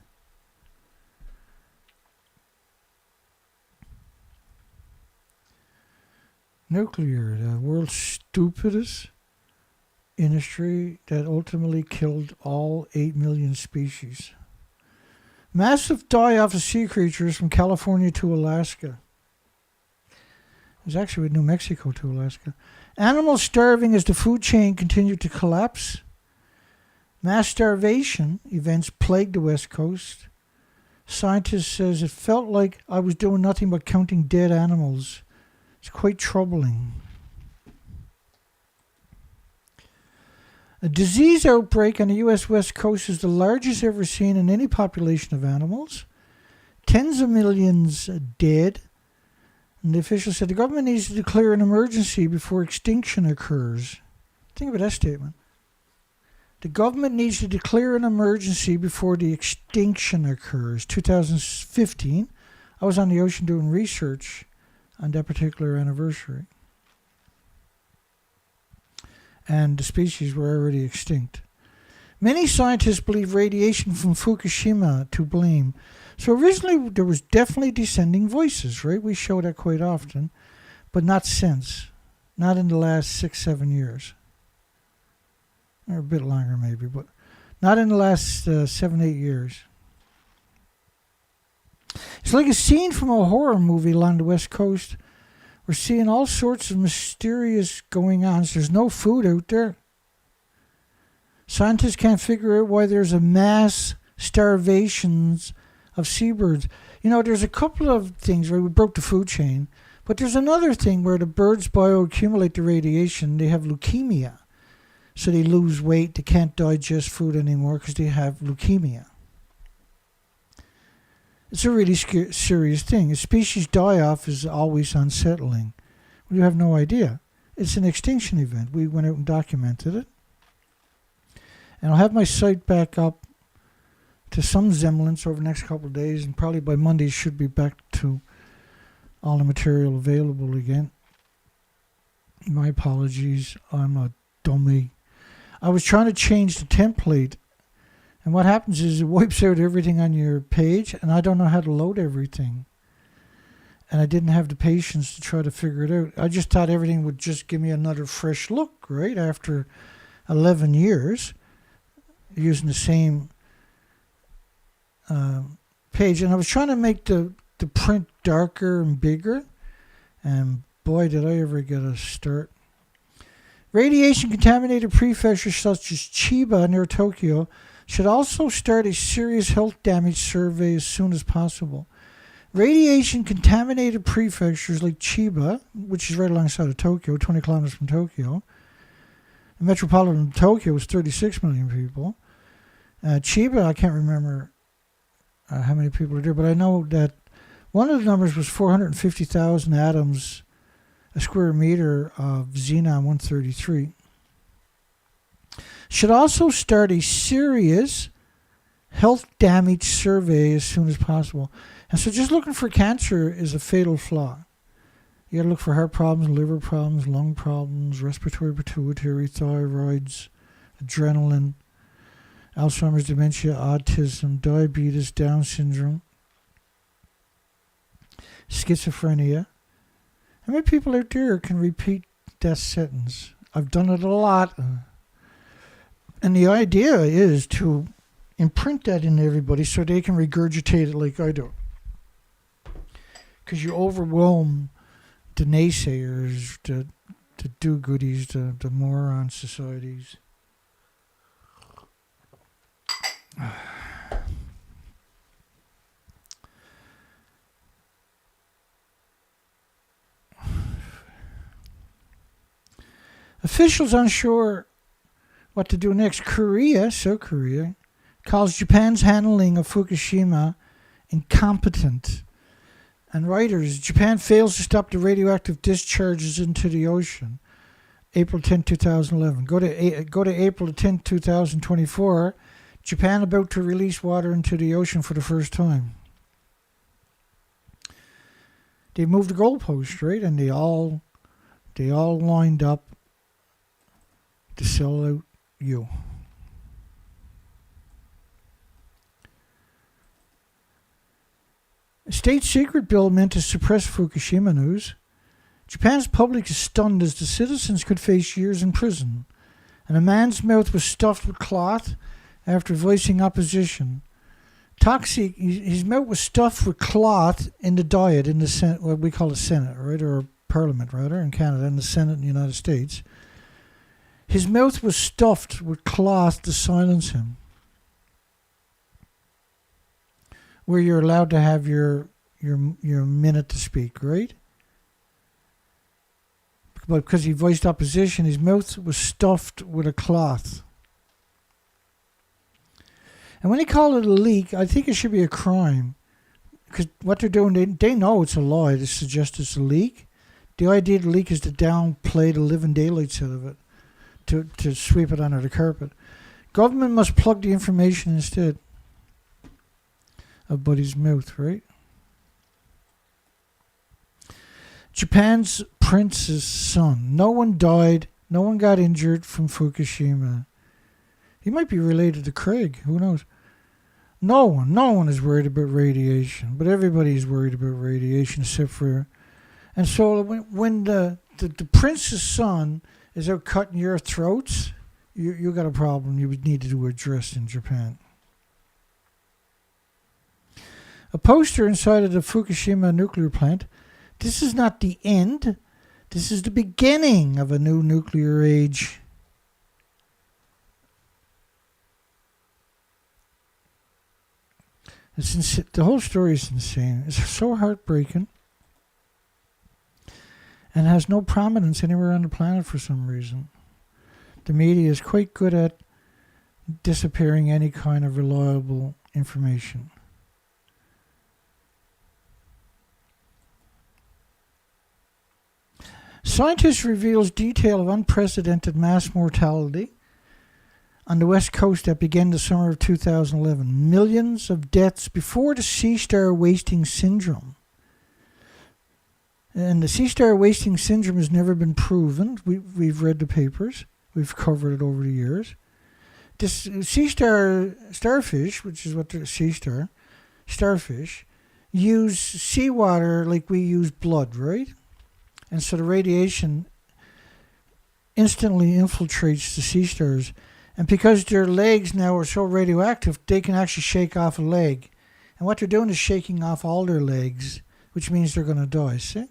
Speaker 1: Nuclear, the world's stupidest industry that ultimately killed all 8 million species. Massive die-off of sea creatures from California to Alaska. It was actually with New Mexico to Alaska. Animals starving as the food chain continued to collapse. Mass starvation events plagued the West Coast. Scientist says it felt like I was doing nothing but counting dead animals. It's quite troubling. A disease outbreak on the U.S. West Coast is the largest ever seen in any population of animals. Tens of millions dead. And the official said the government needs to declare an emergency before extinction occurs. Think about that statement. The government needs to declare an emergency before the extinction occurs. 2015, I was on the ocean doing research on that particular anniversary. And the species were already extinct. Many scientists believe radiation from Fukushima to blame. So originally there was definitely descending voices, right? We show that quite often, but not since. Not in the last 6-7 years. Or a bit longer maybe, but not in the last 7-8 years. It's like a scene from a horror movie along the West Coast. We're seeing all sorts of mysterious going on. There's no food out there. Scientists can't figure out why there's a mass starvations of seabirds. You know, there's a couple of things where we broke the food chain, but there's another thing where the birds bioaccumulate the radiation. They have leukemia. So they lose weight. They can't digest food anymore because they have leukemia. It's a really serious thing. A species die-off is always unsettling. We have no idea. It's an extinction event. We went out and documented it. And I'll have my site back up to some semblance over the next couple of days, and probably by Monday it should be back to all the material available again. My apologies. I'm a dummy. I was trying to change the template, and what happens is it wipes out everything on your page, and I don't know how to load everything. And I didn't have the patience to try to figure it out. I just thought everything would just give me another fresh look, right? After 11 years using the same page. And I was trying to make the print darker and bigger. And boy, did I ever get a start. Radiation-contaminated prefectures such as Chiba near Tokyo should also start a serious health damage survey as soon as possible. Radiation-contaminated prefectures like Chiba, which is right alongside of Tokyo, 20 kilometers from Tokyo. The metropolitan Tokyo was 36 million people. Chiba, I can't remember how many people are there, but I know that one of the numbers was 450,000 atoms a square meter of xenon-133. Should also start a serious health damage survey as soon as possible. And so just looking for cancer is a fatal flaw. You got to look for heart problems, liver problems, lung problems, respiratory, pituitary, thyroids, adrenaline, Alzheimer's, dementia, autism, diabetes, Down syndrome, schizophrenia. How many people out there can repeat that sentence? I've done it a lot. And the idea is to imprint that in everybody so they can regurgitate it like I do. Because you overwhelm the naysayers, the do-goodies, the moron societies. Officials unsure what to do next. Korea calls Japan's handling of Fukushima incompetent. And writers, Japan fails to stop the radioactive discharges into the ocean. April 10, 2011. Go to April 10, 2024. Japan about to release water into the ocean for the first time. They moved the goalpost, right? And they all lined up to sell out you. A state secret bill meant to suppress Fukushima news. Japan's public is stunned as the citizens could face years in prison, and a man's mouth was stuffed with cloth after voicing opposition. His mouth was stuffed with cloth in the Diet, in the Senate, what we call the Senate, right, or Parliament rather, in Canada, and the Senate in the United States. His mouth was stuffed with cloth to silence him, where you're allowed to have your minute to speak, right? But because he voiced opposition, his mouth was stuffed with a cloth. And when they call it a leak, I think it should be a crime. Because what they're doing, they know it's a lie to suggest it's a leak. The idea of the leak is to downplay the living daylights out of it, to sweep it under the carpet. Government must plug the information instead of Buddy's mouth, right? Japan's prince's son. No one died. No one got injured from Fukushima. He might be related to Craig. Who knows? No one is worried about radiation, but everybody's worried about radiation except for... And so when the prince's son is out cutting your throats, you got a problem you would need to address in Japan. A poster inside of the Fukushima nuclear plant. This is not the end. This is the beginning of a new nuclear age. The whole story is insane. It's so heartbreaking. And has no prominence anywhere on the planet for some reason. The media is quite good at disappearing any kind of reliable information. Scientist reveals detail of unprecedented mass mortality on the West Coast that began the summer of 2011. Millions of deaths before the sea-star wasting syndrome. And the sea-star wasting syndrome has never been proven. We've read the papers. We've covered it over the years. This starfish, which is what the starfish, use seawater like we use blood, right? And so the radiation instantly infiltrates the sea stars. And because their legs now are so radioactive, they can actually shake off a leg. And what they're doing is shaking off all their legs, which means they're going to die, see?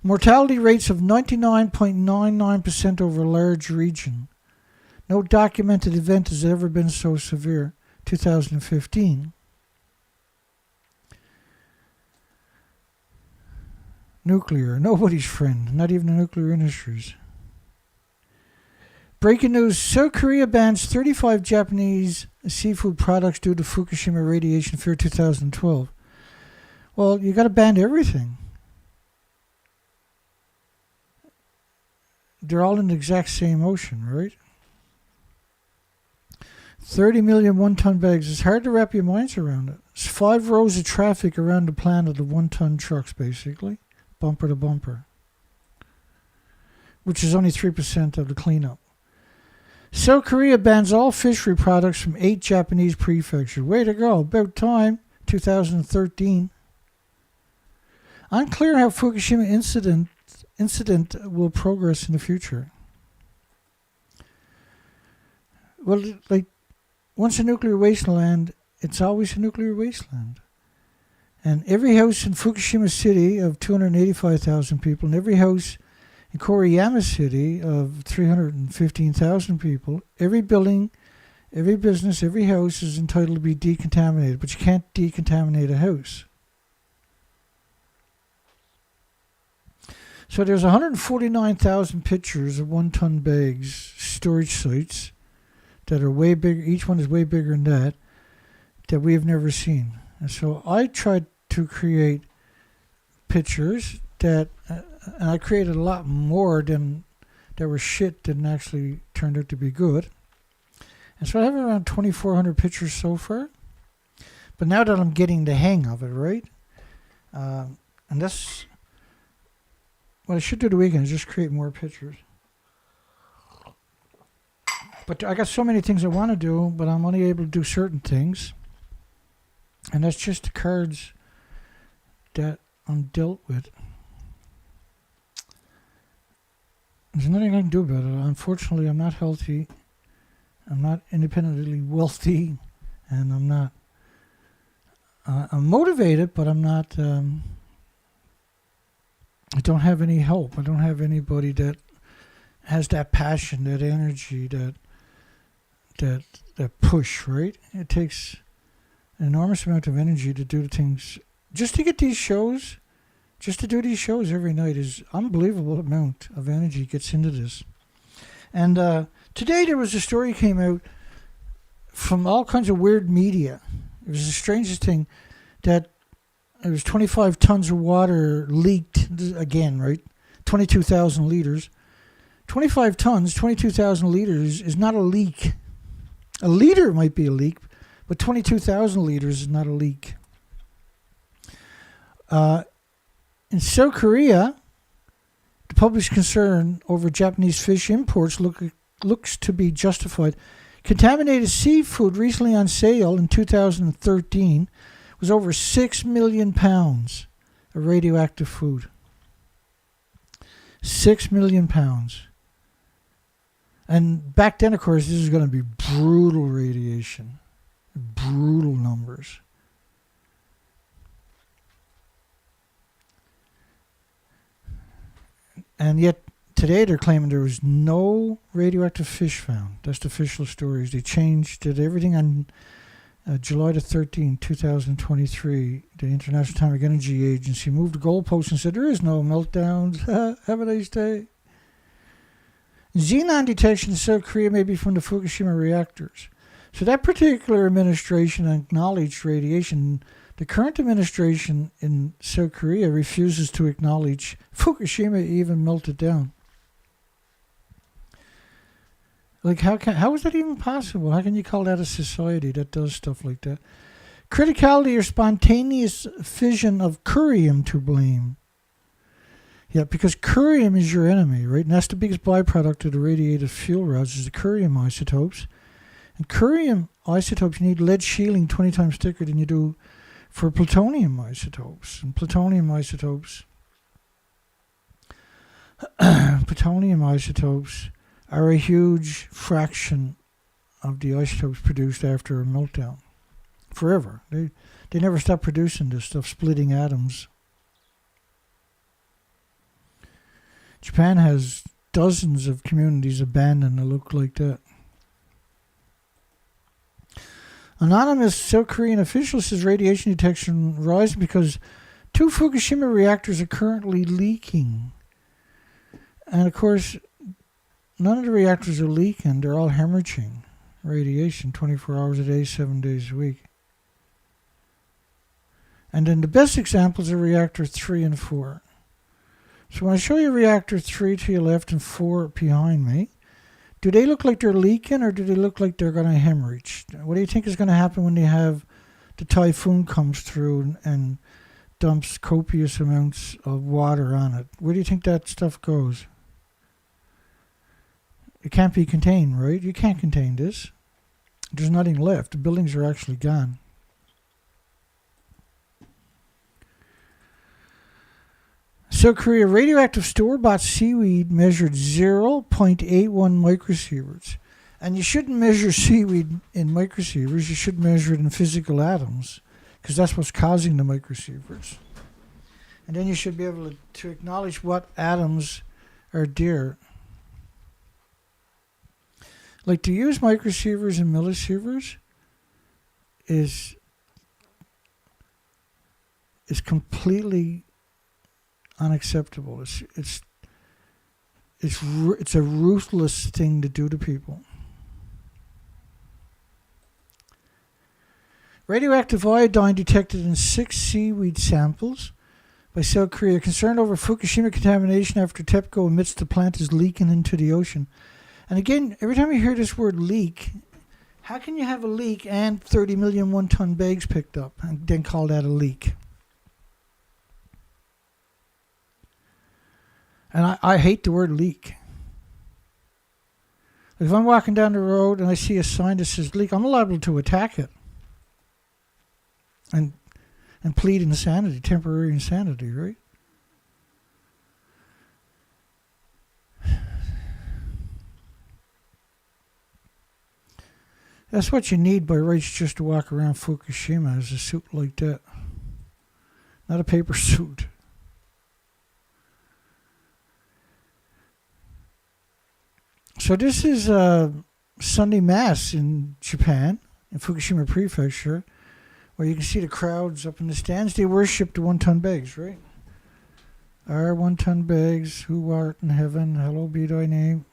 Speaker 1: Mortality rates of 99.99% over a large region. No documented event has ever been so severe. 2015. Nuclear, nobody's friend, not even the nuclear industries. Breaking news, South Korea bans 35 Japanese seafood products due to Fukushima radiation fear 2012. Well, you got to ban everything. They're all in the exact same ocean, right? 30 million one-ton bags. It's hard to wrap your minds around it. It's 5 rows of traffic around the planet of one-ton trucks, basically, bumper to bumper, which is only 3% of the cleanup. South Korea bans all fishery products from 8 Japanese prefectures. Way to go. About time. 2013. Unclear how Fukushima incident will progress in the future. Well, like, once a nuclear wasteland, it's always a nuclear wasteland. And every house in Fukushima City of 285,000 people, and every house in Koriyama City of 315,000 people, every building, every business, every house is entitled to be decontaminated, but you can't decontaminate a house. So there's 149,000 pictures of one-ton bags, storage sites, that are way bigger. Each one is way bigger than that we have never seen. And so I tried to create pictures that, and I created a lot more than that were shit than actually turned out to be good. And so I have around 2,400 pictures so far. But now that I'm getting the hang of it, right? And that's what I should do the weekend is just create more pictures. But I got so many things I want to do, but I'm only able to do certain things. And that's just the cards that I'm dealt with. There's nothing I can do about it. Unfortunately, I'm not healthy. I'm not independently wealthy. And I'm not... I'm motivated, but I'm not... I don't have any help. I don't have anybody that has that passion, that energy, that push, right? It takes an enormous amount of energy to do the things. Just to get these shows, just to do these shows every night is unbelievable amount of energy gets into this. And today there was a story came out from all kinds of weird media. It was the strangest thing that there was 25 tons of water leaked again, right? 22,000 liters. 25 tons, 22,000 liters is not a leak. A liter might be a leak, but 22,000 liters is not a leak. In South Korea, the public's concern over Japanese fish imports looks to be justified. Contaminated seafood recently on sale in 2013 was over 6 million pounds of radioactive food. 6 million pounds. And back then, of course, this is going to be brutal radiation. Brutal numbers. And yet, today they're claiming there was no radioactive fish found. That's the official stories. They did everything on July the 13th, 2023. The International Atomic Energy Agency moved the goalpost and said, there is no meltdowns. Have a nice day. Xenon detection in South Korea may be from the Fukushima reactors. So that particular administration acknowledged radiation. The current administration in South Korea refuses to acknowledge Fukushima even melted down. Like, how is that even possible? How can you call that a society that does stuff like that? Criticality or spontaneous fission of curium to blame. Yeah, because curium is your enemy, right? And that's the biggest byproduct of the radiative fuel rods is the curium isotopes. And curium isotopes, you need lead shielding 20 times thicker than you do for plutonium isotopes. And plutonium isotopes are a huge fraction of the isotopes produced after a meltdown. Forever. They never stop producing this stuff, splitting atoms. Japan has dozens of communities abandoned that look like that. Anonymous South Korean official says radiation detection rising because 2 Fukushima reactors are currently leaking. And of course, none of the reactors are leaking. They're all hemorrhaging radiation 24 hours a day, 7 days a week. And then the best examples are reactor 3 and 4. So when I show you reactor 3 to your left and 4 behind me, do they look like they're leaking or do they look like they're going to hemorrhage? What do you think is going to happen when they have the typhoon comes through and dumps copious amounts of water on it? Where do you think that stuff goes? It can't be contained, right? You can't contain this. There's nothing left. The buildings are actually gone. South Korea, radioactive store-bought seaweed measured 0.81 microsieverts. And you shouldn't measure seaweed in microsieverts. You should measure it in physical atoms, because that's what's causing the microsieverts. And then you should be able to acknowledge what atoms are there. Like, to use microsieverts and millisieverts is completely unacceptable. It's a ruthless thing to do to people. Radioactive iodine detected in 6 seaweed samples by South Korea. Concerned over Fukushima contamination after TEPCO admits the plant is leaking into the ocean. And again, every time you hear this word leak, how can you have a leak and 30 million one-ton bags picked up and then call that a leak? And I hate the word leak. If I'm walking down the road and I see a sign that says leak, I'm liable to attack it and plead insanity, temporary insanity, right? That's what you need by rights, just to walk around Fukushima, is a suit like that. Not a paper suit. So this is Sunday Mass in Japan, in Fukushima Prefecture, where you can see the crowds up in the stands. They worship the one-ton bags, right? Our one-ton bags, who art in heaven, hallowed be thy name.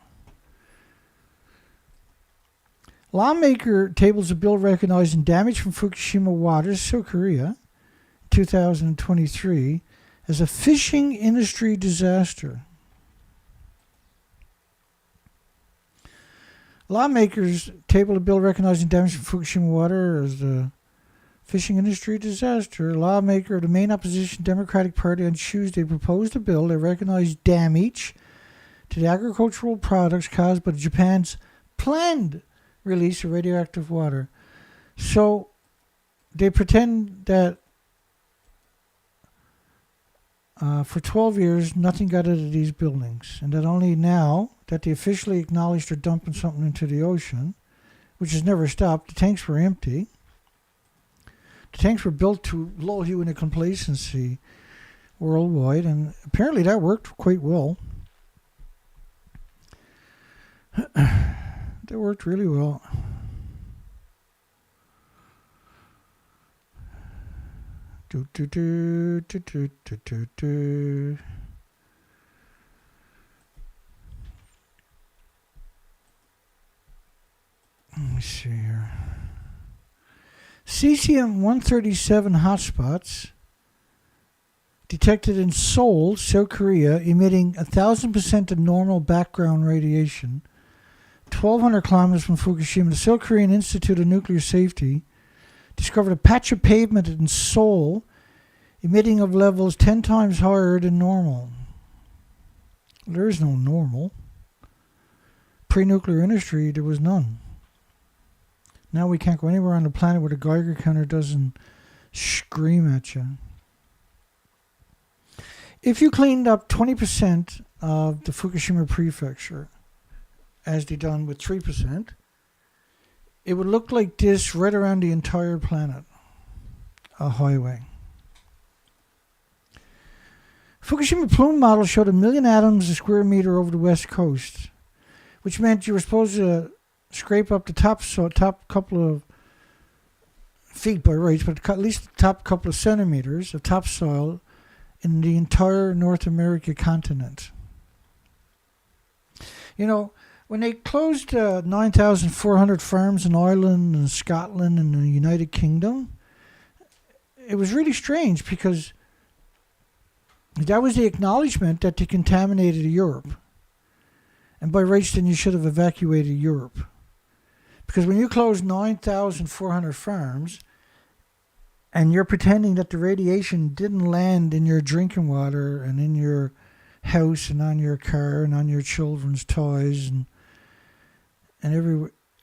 Speaker 1: Lawmaker tables a bill recognizing damage from Fukushima waters, South Korea, 2023, as a fishing industry disaster. Lawmakers tabled a bill recognizing damage from Fukushima water as a fishing industry disaster. A lawmaker of the main opposition Democratic Party on Tuesday proposed a bill that recognized damage to the agricultural products caused by Japan's planned release of radioactive water. So they pretend that for 12 years nothing got out of these buildings, and that only now that they officially acknowledged they're dumping something into the ocean, which has never stopped. The tanks were empty. The tanks were built to lull you into complacency worldwide, and apparently that worked quite well. That worked really well. Do, do, do, do, do, do, do, do. Let me see here. Cesium-137 hotspots detected in Seoul, South Korea, emitting 1,000% of normal background radiation. 1,200 kilometers from Fukushima, the South Korean Institute of Nuclear Safety discovered a patch of pavement in Seoul emitting of levels 10 times higher than normal. There is no normal. Pre-nuclear industry, there was none. Now we can't go anywhere on the planet where the Geiger counter doesn't scream at you. If you cleaned up 20% of the Fukushima Prefecture, as they done with 3%, it would look like this right around the entire planet. A highway. Fukushima Plume model showed 1 million atoms a square meter over the West Coast, which meant you were supposed to scrape up the top couple of feet by rights, but at least the top couple of centimeters of topsoil in the entire North America continent. You know, When they closed 9,400 farms in Ireland and Scotland and the United Kingdom, it was really strange because that was the acknowledgement that they contaminated Europe. And by rights, then you should have evacuated Europe. Because when you close 9,400 farms and you're pretending that the radiation didn't land in your drinking water and in your house and on your car and on your children's toys and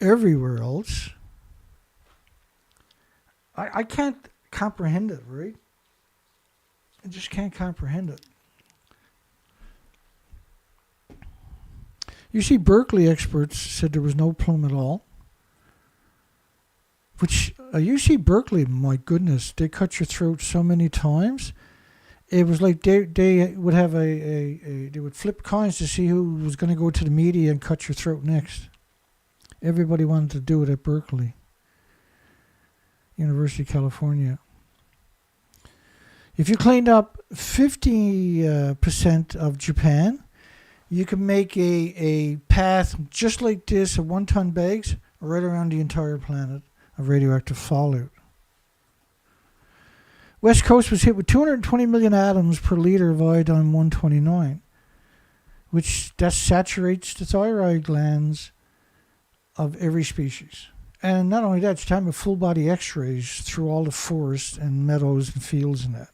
Speaker 1: everywhere else, I can't comprehend it, right? I just can't comprehend it. You see, Berkeley experts said there was no plume at all. Which, you see Berkeley, my goodness, they cut your throat so many times. It was like they would have they would flip coins to see who was going to go to the media and cut your throat next. Everybody wanted to do it at Berkeley, University of California. If you cleaned up 50% of Japan, you can make a path just like this of 1-ton bags right around the entire planet of radioactive fallout. West Coast was hit with 220 million atoms per liter of iodine-129, which that saturates the thyroid glands of every species. And not only that, it's time of full body x-rays through all the forests and meadows and fields and that.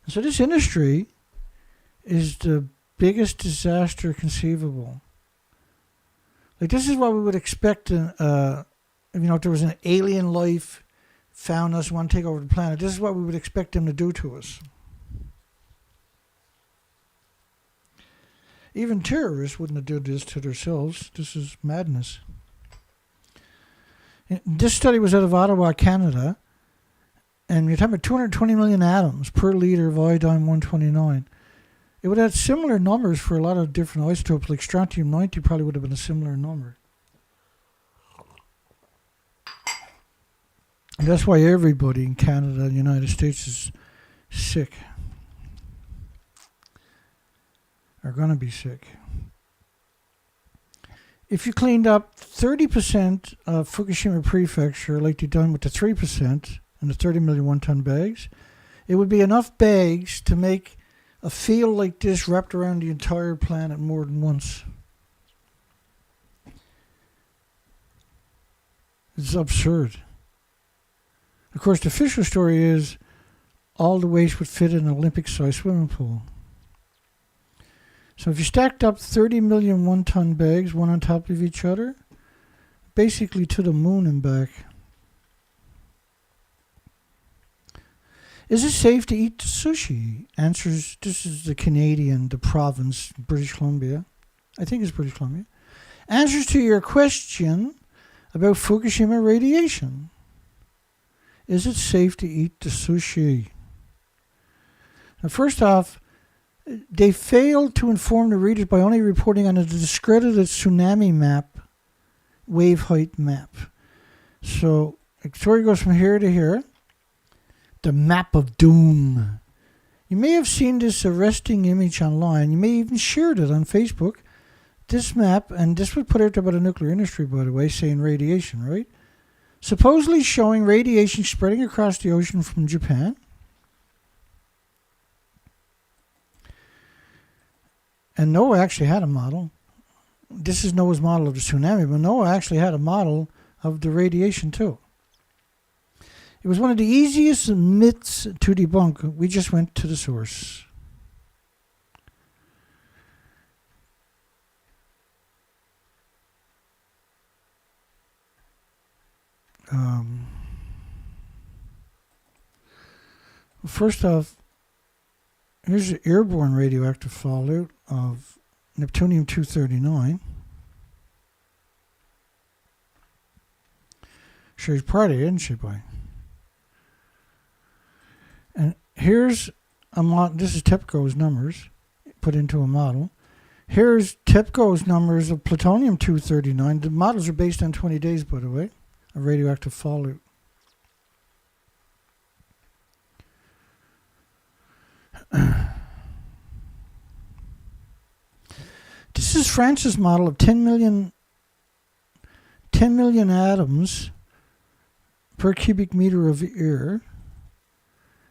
Speaker 1: So this industry is the biggest disaster conceivable. Like, this is what we would expect if there was an alien life found us, want to take over the planet. This is what we would expect them to do to us. Even terrorists wouldn't have done this to themselves. This is madness. This study was out of Ottawa, Canada, and you're talking about 220 million atoms per liter of iodine-129. It would have similar numbers for a lot of different isotopes, like strontium-90 probably would have been a similar number. And that's why everybody in Canada and the United States is sick. Are going to be sick. If you cleaned up 30% of Fukushima Prefecture like they done with the 3% and the 30 million 1-ton bags, it would be enough bags to make a field like this wrapped around the entire planet more than once. It's absurd. Of course, the official story is all the waste would fit in an Olympic-sized swimming pool. So if you stacked up 30 million 1-ton bags, one on top of each other, basically to the moon and back. Is it safe to eat sushi? Answers, this is the province, British Columbia. I think it's British Columbia. Answers to your question about Fukushima radiation. Is it safe to eat the sushi? Now, first off, they failed to inform the readers by only reporting on a discredited tsunami map, wave height map. So, the story goes from here to here. The map of doom. You may have seen this arresting image online. You may even shared it on Facebook. This map, and this was put out there by the nuclear industry, by the way, saying radiation, right? Supposedly showing radiation spreading across the ocean from Japan. And NOAA actually had a model. This is NOAA's model of the tsunami, but NOAA actually had a model of the radiation too. It was one of the easiest myths to debunk. We just went to the source. First off, here's the airborne radioactive fallout of Neptunium-239. She's part of it, isn't she, boy? And here's a model. This is TEPCO's numbers put into a model. Here's TEPCO's numbers of Plutonium-239. The models are based on 20 days, by the way, of radioactive fallout. This is France's model of 10 million atoms per cubic meter of air.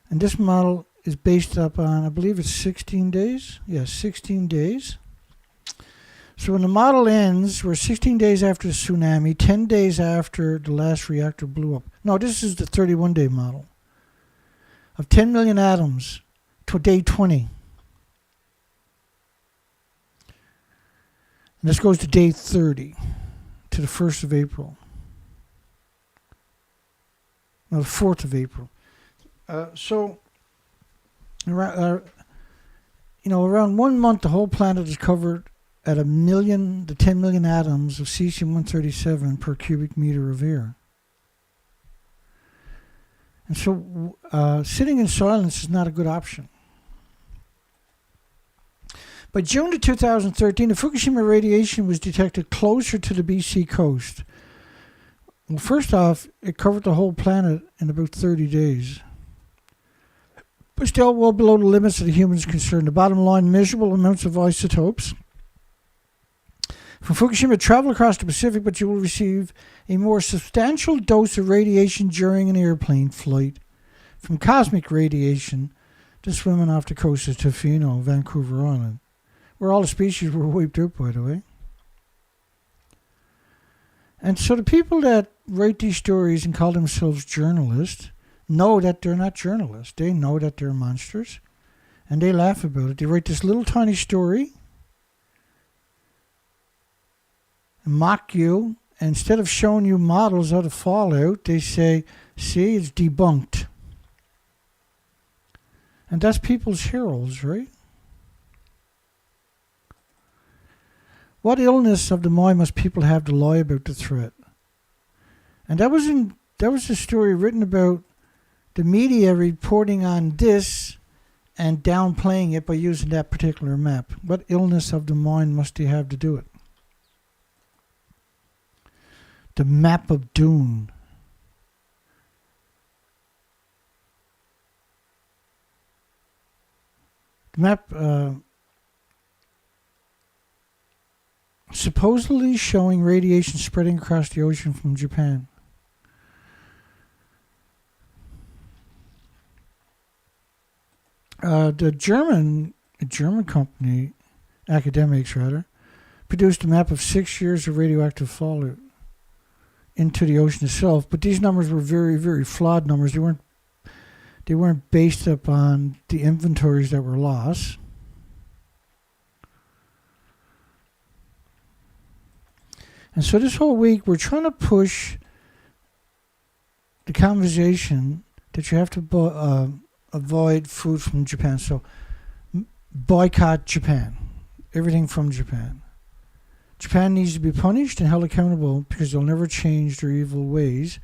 Speaker 1: And this model is based upon, I believe it's 16 days. Yes, 16 days. So when the model ends, we're 16 days after the tsunami, 10 days after the last reactor blew up. No, this is the 31-day model of 10 million atoms to day 20. And this goes to day 30, to the 1st of April. No, the 4th of April. Around 1 month, the whole planet is covered at the 10 million atoms of cesium-137 per cubic meter of air. And so sitting in silence is not a good option. By June of 2013, the Fukushima radiation was detected closer to the BC coast. Well, first off, it covered the whole planet in about 30 days. But still well below the limits of the humans concerned. The bottom line, measurable amounts of isotopes from Fukushima travel across the Pacific, but you will receive a more substantial dose of radiation during an airplane flight from cosmic radiation to swimming off the coast of Tofino, Vancouver Island, where all the species were wiped out, by the way. And so the people that write these stories and call themselves journalists know that they're not journalists. They know that they're monsters, and they laugh about it. They write this little tiny story and mock you. And instead of showing you models of the fallout, they say, see, it's debunked. And that's people's heroes, right? What illness of the mind must people have to lie about the threat? And that was a story written about the media reporting on this and downplaying it by using that particular map. What illness of the mind must they have to do it? The map of doom. The map supposedly showing radiation spreading across the ocean from Japan. The German company, academics rather, produced a map of 6 years of radioactive fallout into the ocean itself. But these numbers were very, very flawed numbers. They weren't based upon the inventories that were lost. And so this whole week, we're trying to push the conversation that you have to avoid food from Japan. So boycott Japan. Everything from Japan. Japan needs to be punished and held accountable because they'll never change their evil ways,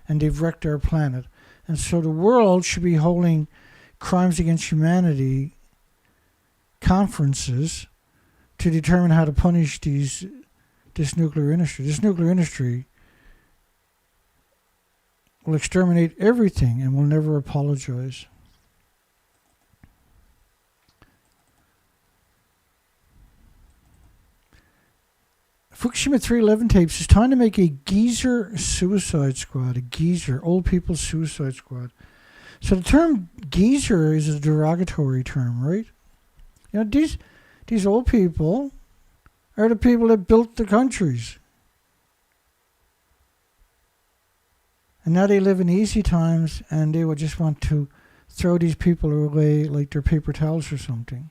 Speaker 1: and they've wrecked our planet. And so the world should be holding crimes against humanity conferences to determine how to punish this nuclear industry. This nuclear industry will exterminate everything and will never apologize. Fukushima 311 tapes is time to make a geezer suicide squad, a geezer, old people suicide squad. So the term geezer is a derogatory term, right? You know, these old people are the people that built the countries. And now they live in easy times, and they would just want to throw these people away like they're paper towels or something.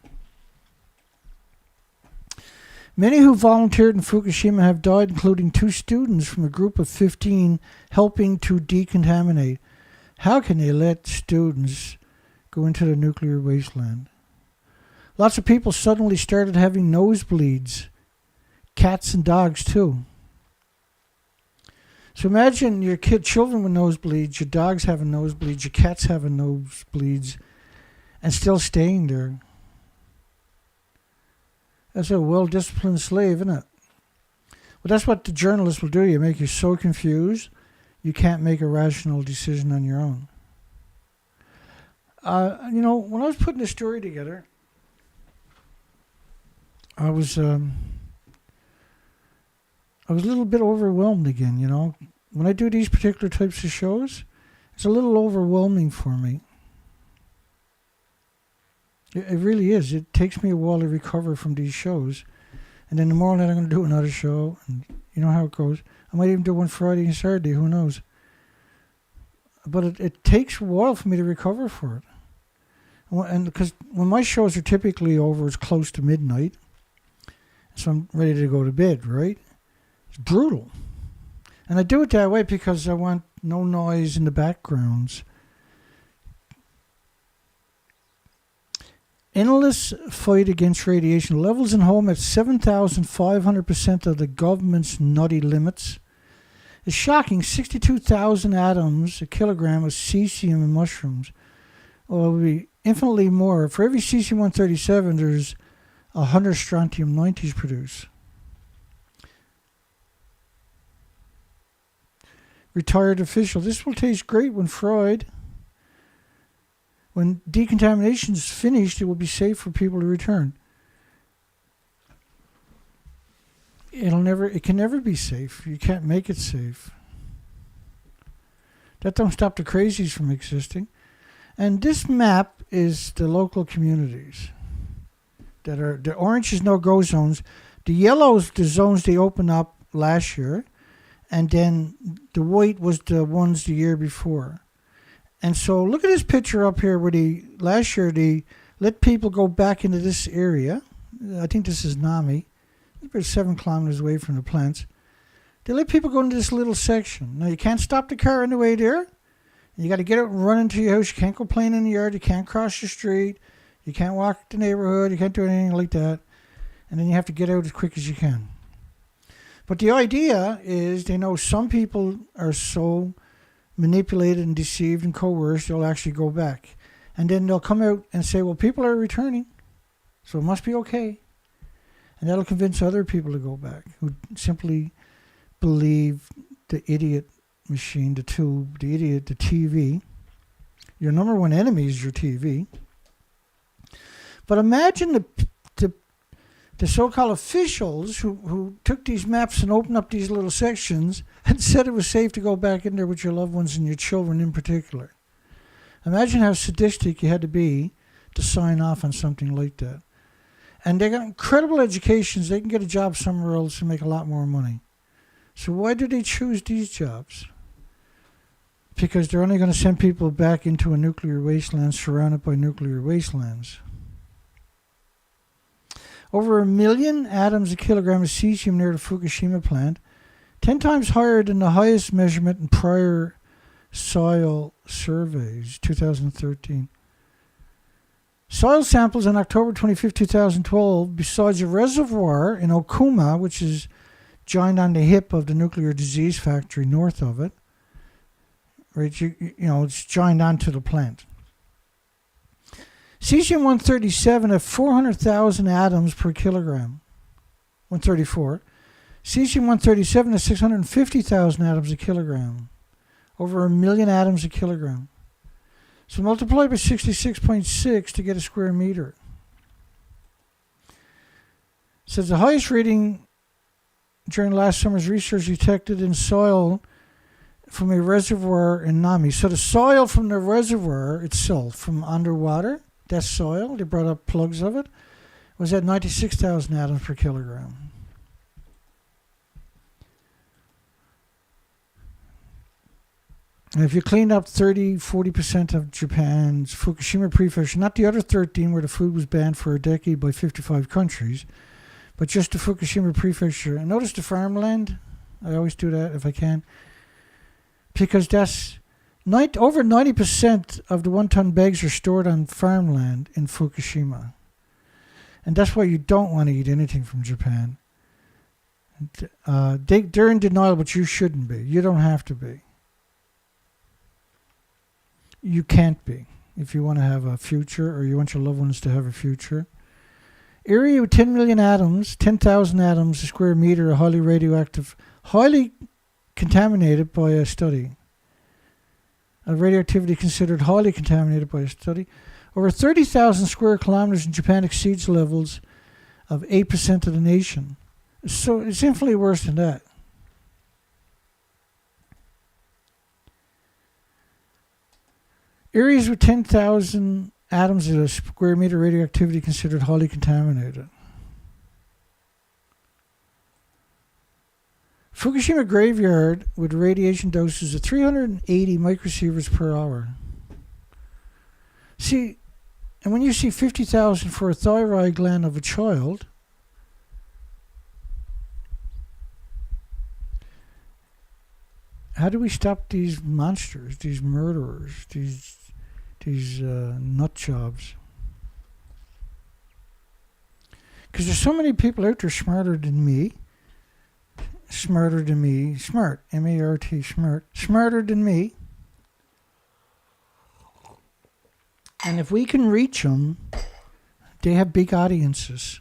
Speaker 1: Many who volunteered in Fukushima have died, including 2 students from a group of 15 helping to decontaminate. How can they let students go into the nuclear wasteland? Lots of people suddenly started having nosebleeds. Cats and dogs, too. So imagine your children with nosebleeds, your dogs having nosebleeds, your cats having nosebleeds, and still staying there. That's a well-disciplined slave, isn't it? Well, that's what the journalists will do. You make you so confused, you can't make a rational decision on your own. When I was putting this story together, I was I was a little bit overwhelmed again, you know. When I do these particular types of shows, it's a little overwhelming for me. It really is. It takes me a while to recover from these shows. And then tomorrow night I'm going to do another show. And you know how it goes. I might even do one Friday and Saturday. Who knows? But it takes a while for me to recover for it. And because when my shows are typically over, it's close to midnight. So I'm ready to go to bed, right? It's brutal. And I do it that way because I want no noise in the backgrounds. Endless fight against radiation. Levels in home at 7,500% of the government's nutty limits. A shocking 62,000 atoms a kilogram of cesium in mushrooms. Well, it will be infinitely more. For every cesium-137, there's 100 strontium-90s produced. Retired official. This will taste great when fried. When decontamination is finished, it will be safe for people to return. It can never be safe. You can't make it safe. That don't stop the crazies from existing. And this map is the local communities. That are the orange is no-go zones. The yellows, the zones they opened up last year. And then the white was the ones the year before. And so look at this picture up here where last year they let people go back into this area. I think this is Nami. It's about 7 kilometers away from the plants. They let people go into this little section. Now you can't stop the car on the way there. You got to get out and run into your house. You can't go playing in the yard. You can't cross the street. You can't walk the neighborhood. You can't do anything like that. And then you have to get out as quick as you can. But the idea is they know some people are so manipulated and deceived and coerced, they'll actually go back. And then they'll come out and say, well, people are returning, so it must be okay. And that'll convince other people to go back who simply believe the idiot machine, the tube, the idiot, the TV. Your number one enemy is your TV. But imagine the so-called officials who took these maps and opened up these little sections and said it was safe to go back in there with your loved ones and your children in particular. Imagine how sadistic you had to be to sign off on something like that. And they got incredible educations. They can get a job somewhere else and make a lot more money. So why do they choose these jobs? Because they're only going to send people back into a nuclear wasteland surrounded by nuclear wastelands. Over 1 million atoms a kilogram of cesium near the Fukushima plant, 10 times higher than the highest measurement in prior soil surveys, 2013. Soil samples on October 25, 2012, besides a reservoir in Okuma, which is joined on the hip of the nuclear disease factory north of it, right? You know, it's joined onto the plant. Cesium-137 at 400,000 atoms per kilogram, 134. Cesium-137 at 650,000 atoms a kilogram, over 1 million atoms a kilogram. So multiply by 66.6 to get a square meter. It says the highest reading during last summer's research detected in soil from a reservoir in Nami. So the soil from the reservoir itself, from underwater, that soil, they brought up plugs of it, was at 96,000 atoms per kilogram. And if you clean up 40% of Japan's Fukushima prefecture, not the other 13 where the food was banned for a decade by 55 countries, but just the Fukushima prefecture. And notice the farmland. I always do that if I can. Because that's over 90% of the 1-ton bags are stored on farmland in Fukushima. And that's why you don't want to eat anything from Japan. They're in denial, but you shouldn't be. You don't have to be. You can't be if you want to have a future or you want your loved ones to have a future. Eerie with 10 million atoms, 10,000 atoms a square meter, highly radioactive, highly contaminated by a study. Radioactivity considered highly contaminated by a study. Over 30,000 square kilometers in Japan exceeds levels of 8% of the nation. So it's infinitely worse than that. Areas with 10,000 atoms at a square meter radioactivity considered highly contaminated. Fukushima graveyard with radiation doses of 380 microsieverts per hour. See, and when you see 50,000 for a thyroid gland of a child, how do we stop these monsters, these murderers, these nut jobs? Because there's so many people out there smarter than me, smart, M-A-R-T, smarter than me. And if we can reach them, they have big audiences.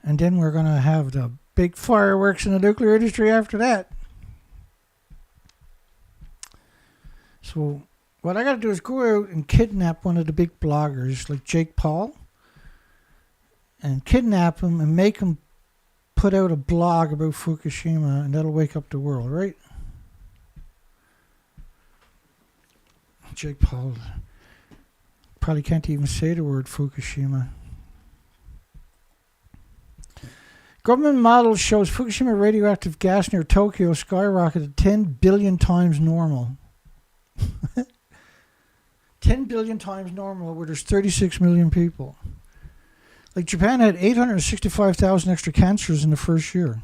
Speaker 1: And then we're going to have the big fireworks in the nuclear industry after that. So what I got to do is go out and kidnap one of the big bloggers like Jake Paul and kidnap him and make him put out a blog about Fukushima, and that'll wake up the world, right? Jake Paul probably can't even say the word Fukushima. Government model shows Fukushima radioactive gas near Tokyo skyrocketed 10 billion times normal. 10 billion times normal where there's 36 million people. Like Japan had 865,000 extra cancers in the first year.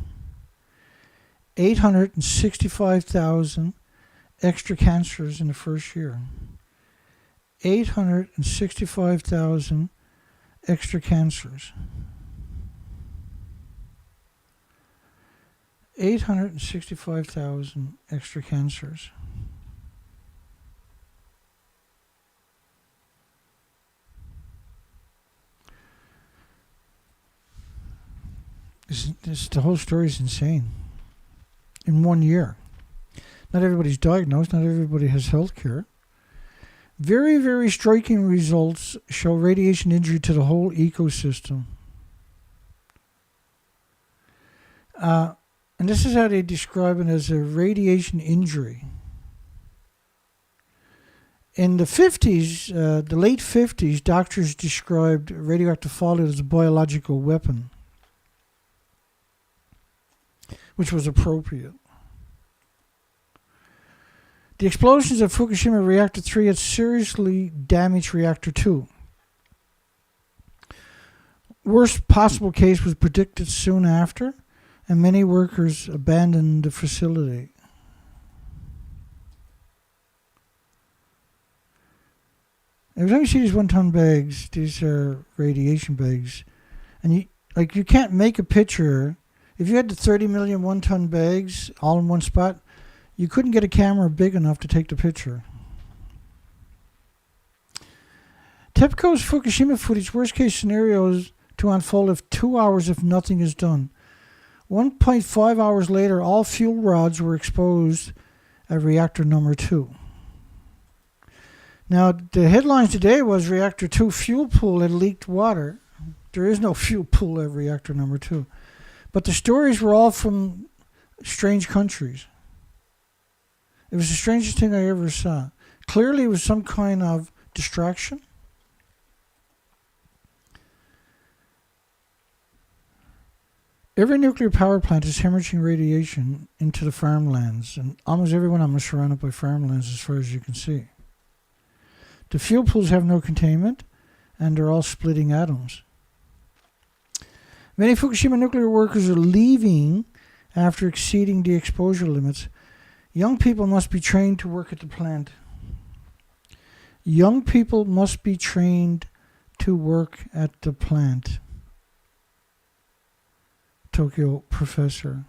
Speaker 1: 865,000 extra cancers in the first year. 865,000 extra cancers. 865,000 extra cancers. The whole story is insane. In 1 year. Not everybody's diagnosed. Not everybody has health care. Very, very striking results show radiation injury to the whole ecosystem. And this is how they describe it, as a radiation injury. In the 50s, the late 50s, doctors described radioactive fallout as a biological weapon, which was appropriate. The explosions at Fukushima Reactor 3 had seriously damaged Reactor 2. Worst possible case was predicted soon after, and many workers abandoned the facility. Every time you see these one-ton bags, these are radiation bags, and you can't make a picture. If you had the 30 million one-ton bags all in one spot, you couldn't get a camera big enough to take the picture. TEPCO's Fukushima footage, worst case scenarios to unfold if 2 hours if nothing is done. 1.5 hours later, all fuel rods were exposed at reactor number 2. Now, the headlines today was Reactor 2 fuel pool had leaked water. There is no fuel pool at reactor number 2. But the stories were all from strange countries. It was the strangest thing I ever saw. Clearly, it was some kind of distraction. Every nuclear power plant is hemorrhaging radiation into the farmlands, and almost every one of them is surrounded by farmlands as far as you can see. The fuel pools have no containment, and they're all splitting atoms. Many Fukushima nuclear workers are leaving after exceeding the exposure limits. Young people must be trained to work at the plant. Young people must be trained to work at the plant. Tokyo professor.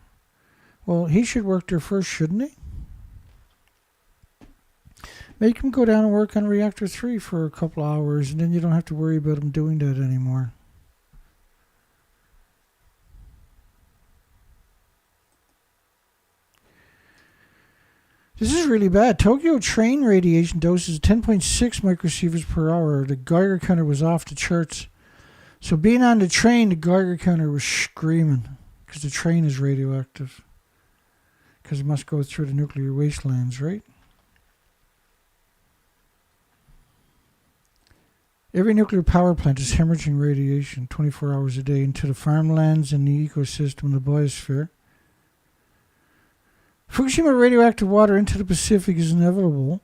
Speaker 1: Well, he should work there first, shouldn't he? Make him go down and work on reactor 3 for a couple hours, and then you don't have to worry about him doing that anymore. This is really bad. Tokyo train radiation doses 10.6 microsieverts per hour. The Geiger counter was off the charts. So being on the train, the Geiger counter was screaming because the train is radioactive. Because it must go through the nuclear wastelands, right? Every nuclear power plant is hemorrhaging radiation 24 hours a day into the farmlands and the ecosystem, the biosphere. Fukushima radioactive water into the Pacific is inevitable.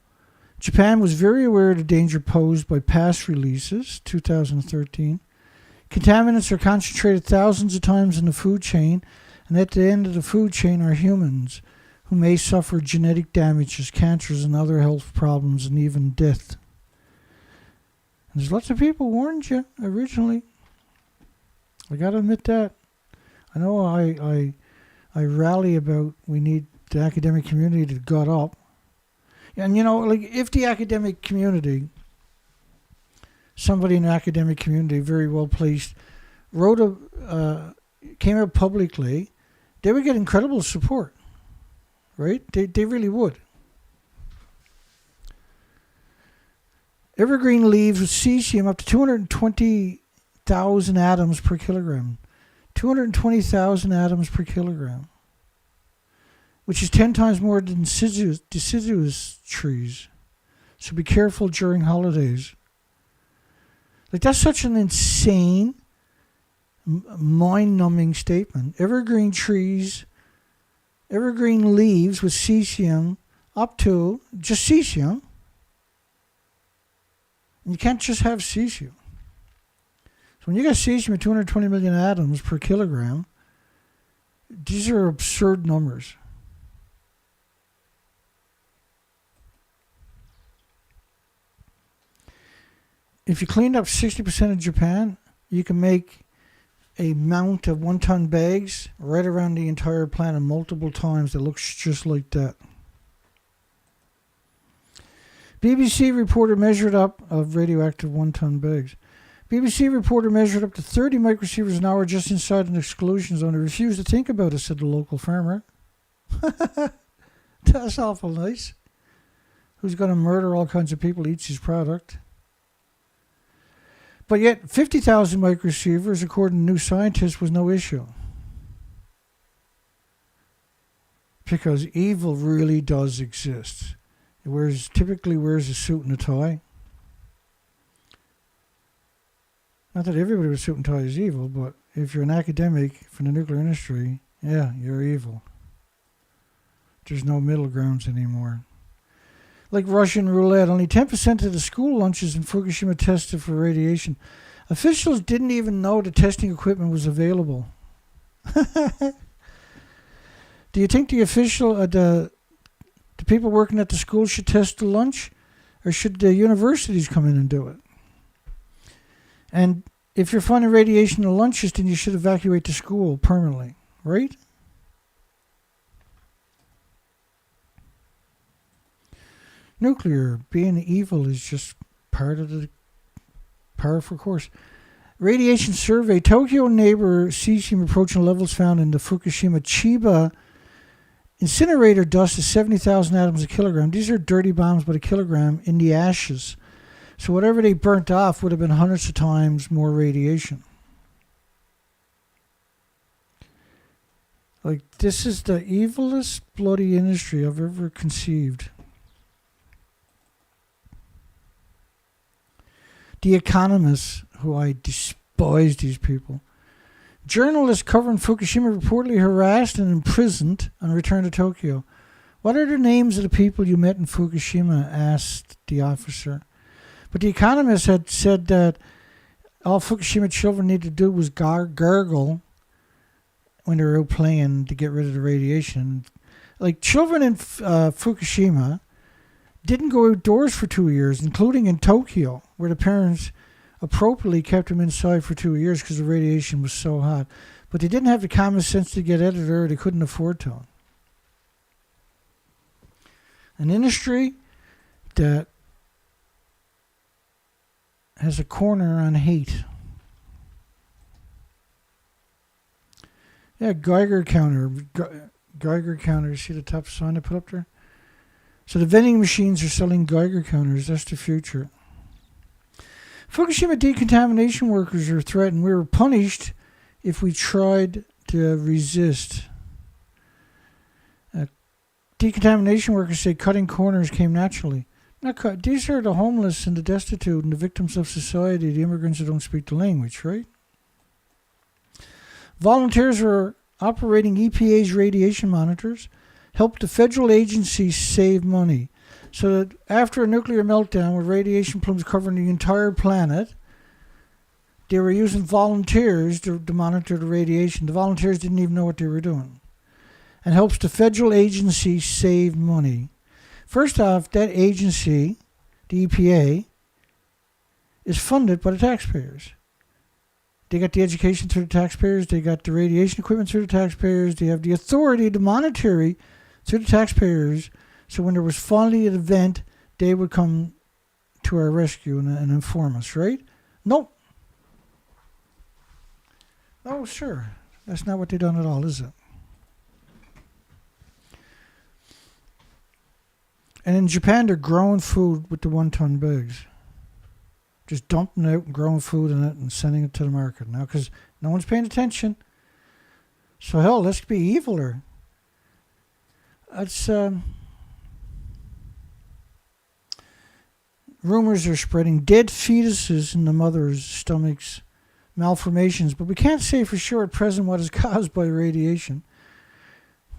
Speaker 1: Japan was very aware of the danger posed by past releases, 2013. Contaminants are concentrated thousands of times in the food chain, and at the end of the food chain are humans who may suffer genetic damages, cancers, and other health problems, and even death. And there's lots of people warned you originally. I got to admit that. I know I rally about we need the academic community to gut up. And, you know, like if the academic community, somebody in the academic community, very well placed, came out publicly, they would get incredible support, right? They really would. Evergreen leaves with cesium up to 220,000 atoms per kilogram. 220,000 atoms per kilogram, which is 10 times more than deciduous trees. So be careful during holidays. Like, that's such an insane, mind-numbing statement. Evergreen leaves with cesium up to just cesium. And you can't just have cesium. So when you got cesium at 220 million atoms per kilogram, these are absurd numbers. If you cleaned up 60% of Japan, you can make a mount of 1-ton bags right around the entire planet multiple times that looks just like that. BBC reporter measured up of radioactive 1-ton bags. BBC reporter measured up to 30 microsieverts an hour just inside an exclusion zone. He refused to think about it, said the local farmer. That's awful nice. Who's going to murder all kinds of people, eats his product. But yet, 50,000 microsieverts, according to New Scientist, was no issue. Because evil really does exist. It typically wears a suit and a tie. Not that everybody with a suit and tie is evil, but if you're an academic from the nuclear industry, yeah, you're evil. There's no middle grounds anymore. Like Russian roulette, only 10% of the school lunches in Fukushima tested for radiation. Officials didn't even know the testing equipment was available. Do you think the people working at the school should test the lunch, or should the universities come in and do it? And if you're finding radiation in the lunches, then you should evacuate the school permanently, right? Nuclear, being evil, is just part of the powerful course. Radiation survey. Tokyo neighbor cesium approaching levels found in the Fukushima Chiba incinerator dust is 70,000 atoms a kilogram. These are dirty bombs by the kilogram in the ashes. So whatever they burnt off would have been hundreds of times more radiation. Like, this is the evilest bloody industry I've ever conceived. The Economists, who I despise these people. Journalists covering Fukushima reportedly harassed and imprisoned on return to Tokyo. What are the names of the people you met in Fukushima? Asked the officer. But the Economist had said that all Fukushima children needed to do was gargle when they were out playing to get rid of the radiation. Like, children in Fukushima didn't go outdoors for 2 years, including in Tokyo, where the parents appropriately kept them inside for 2 years because the radiation was so hot. But they didn't have the common sense to get out of there. They couldn't afford to. An industry that has a corner on hate. Yeah, Geiger counter. Geiger counter. See the top sign I put up there? So the vending machines are selling Geiger counters. That's the future. Fukushima decontamination workers are threatened. We were punished if we tried to resist. Decontamination workers say cutting corners came naturally. These are the homeless and the destitute and the victims of society, the immigrants who don't speak the language, right? Volunteers are operating EPA's radiation monitors, help the federal agencies save money. So that after a nuclear meltdown with radiation plumes covering the entire planet, they were using volunteers to monitor the radiation. The volunteers didn't even know what they were doing. And helps the federal agency save money. First off, that agency, the EPA, is funded by the taxpayers. They got the education through the taxpayers. They got the radiation equipment through the taxpayers. They have the authority to monitor through the taxpayers. So when there was finally an event, they would come to our rescue and inform us, right? Nope. Oh, sure. That's not what they done at all, is it? And in Japan, they're growing food with the 1-ton bags. Just dumping it out and growing food in it and sending it to the market now because no one's paying attention. So, hell, let's be eviler. It's, rumors are spreading dead fetuses in the mother's stomachs, malformations, but we can't say for sure at present what is caused by radiation.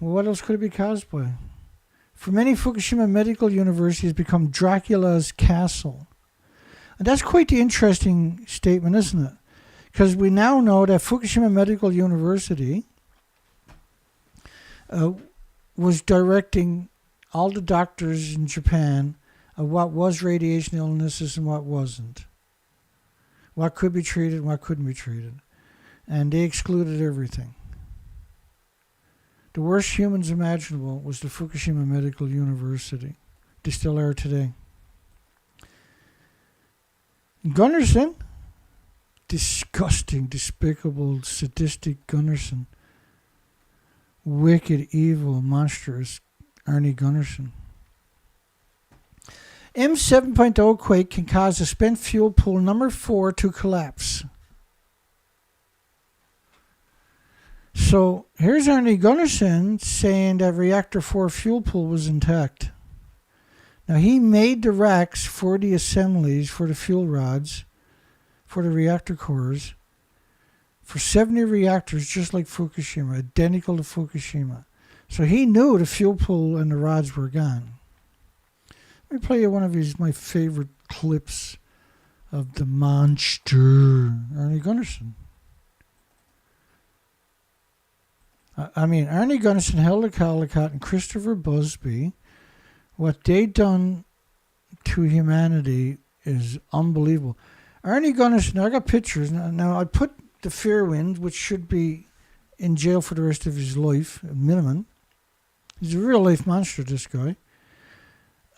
Speaker 1: Well, what else could it be caused by? For many, Fukushima Medical University has become Dracula's castle. And that's quite the interesting statement, isn't it? Because we now know that Fukushima Medical University was directing all the doctors in Japan of what was radiation illnesses and what wasn't. What could be treated and what couldn't be treated. And they excluded everything. The worst humans imaginable was the Fukushima Medical University. They still are today. Gunnarsson, disgusting, despicable, sadistic Gunnarsson, wicked, evil, monstrous Arnie Gunnarsson. M7.0 quake can cause a spent fuel pool number 4 to collapse. So here's Arnie Gunnarsson saying that reactor 4 fuel pool was intact. Now he made the racks for the assemblies, for the fuel rods, for the reactor cores, for 70 reactors just like Fukushima, identical to Fukushima. So he knew the fuel pool and the rods were gone. Let me play you one of my favorite clips of the monster, Arnie Gunnarsson. Arnie Gunnarsson, Helga Caldicott, and Christopher Busby, what they done to humanity is unbelievable. Arnie Gunnarsson, I got pictures. Now I put the Fairwind, which should be in jail for the rest of his life, minimum. He's a real-life monster, this guy.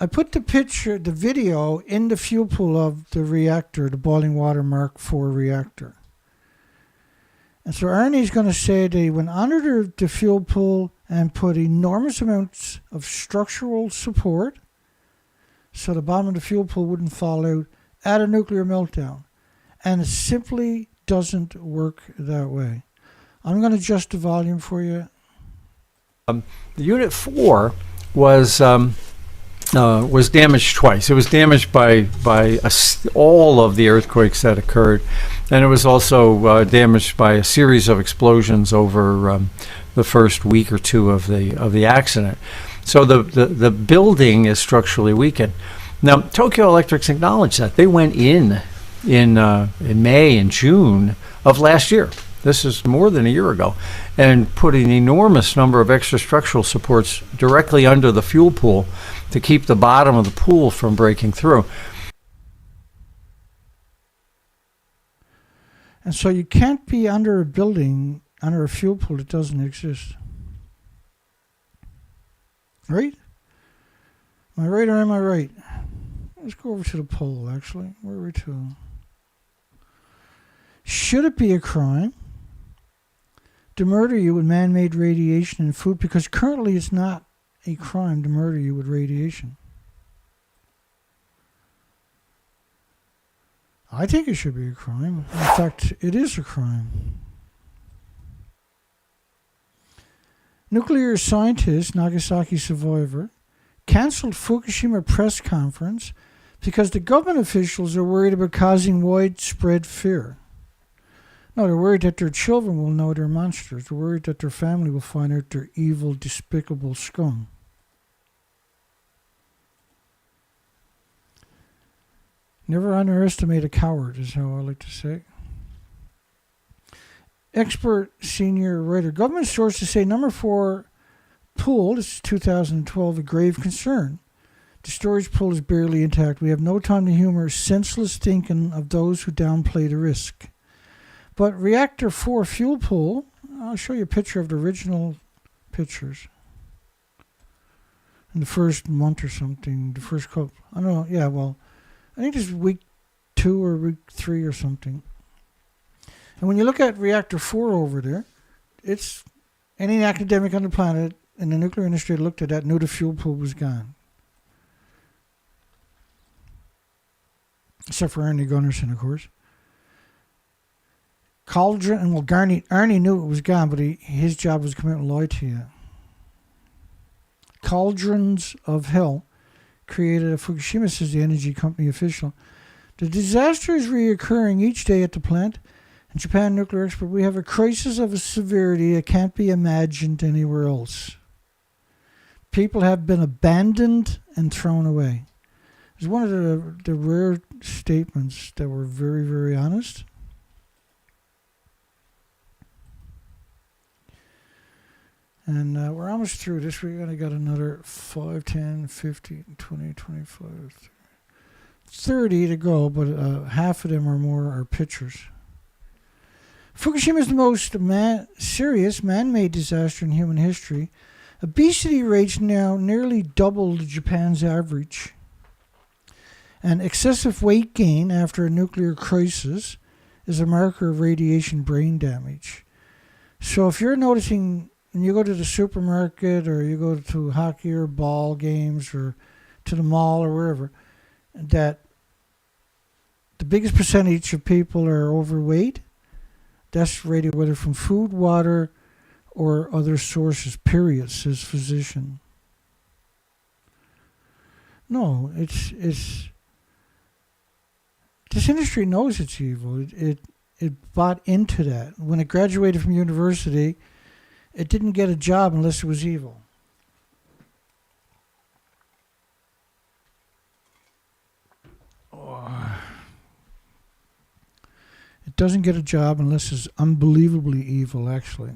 Speaker 1: I put the video in the fuel pool of the reactor, the boiling water Mark IV reactor. And so Arnie's going to say they went under the fuel pool and put enormous amounts of structural support so the bottom of the fuel pool wouldn't fall out at a nuclear meltdown. And it simply doesn't work that way. I'm going to adjust the volume for you.
Speaker 2: The Unit 4 was damaged twice. It was damaged by all of the earthquakes that occurred, and it was also damaged by a series of explosions over the first week or two of the accident. So the building is structurally weakened. Now, Tokyo Electric's acknowledged that. They went in May and June of last year. This is more than a year ago, and put an enormous number of extra structural supports directly under the fuel pool to keep the bottom of the pool from breaking through.
Speaker 1: And so you can't be under a building, under a fuel pool that doesn't exist. Right? Am I right or am I right? Let's go over to the poll, actually. Where are we to? Should it be a crime to murder you with man-made radiation and food? Because currently it's not a crime to murder you with radiation. I think it should be a crime. In fact, it is a crime. Nuclear scientist, Nagasaki survivor, canceled Fukushima press conference because the government officials are worried about causing widespread fear. No, they're worried that their children will know they're monsters. They're worried that their family will find out they're evil, despicable scum. Never underestimate a coward, is how I like to say. Expert senior writer. Government sources say number 4 pool, this is 2012, a grave concern. The storage pool is barely intact. We have no time to humor senseless thinking of those who downplay the risk. But reactor 4 fuel pool, I'll show you a picture of the original pictures. In the first month or something, the first couple, I don't know, yeah, well, I think this is week 2 or week 3 or something. And when you look at reactor 4 over there, it's any academic on the planet in the nuclear industry that looked at that knew the fuel pool was gone. Except for Arnie Gunnarsson, of course. Cauldron, and well, Arnie knew it was gone, but his job was to come out and lie to you. Cauldrons of Hell created a Fukushima, says the energy company official. The disaster is reoccurring each day at the plant. In Japan nuclear expert, we have a crisis of a severity that can't be imagined anywhere else. People have been abandoned and thrown away. It's one of the rare statements that were very, very honest. And we're almost through this. We only got another 5, 10, 15, 20, 25, 30 to go, but half of them or more are pictures. Fukushima is the most serious man-made disaster in human history. Obesity rates now nearly doubled Japan's average. And excessive weight gain after a nuclear crisis is a marker of radiation brain damage. So if you're noticing when you go to the supermarket or you go to hockey or ball games or to the mall or wherever, that the biggest percentage of people are overweight, that's radio, whether from food, water, or other sources, period, says physician. No, it's this industry knows it's evil. It bought into that. When it graduated from university, it didn't get a job unless it was evil. It doesn't get a job unless it's unbelievably evil, actually.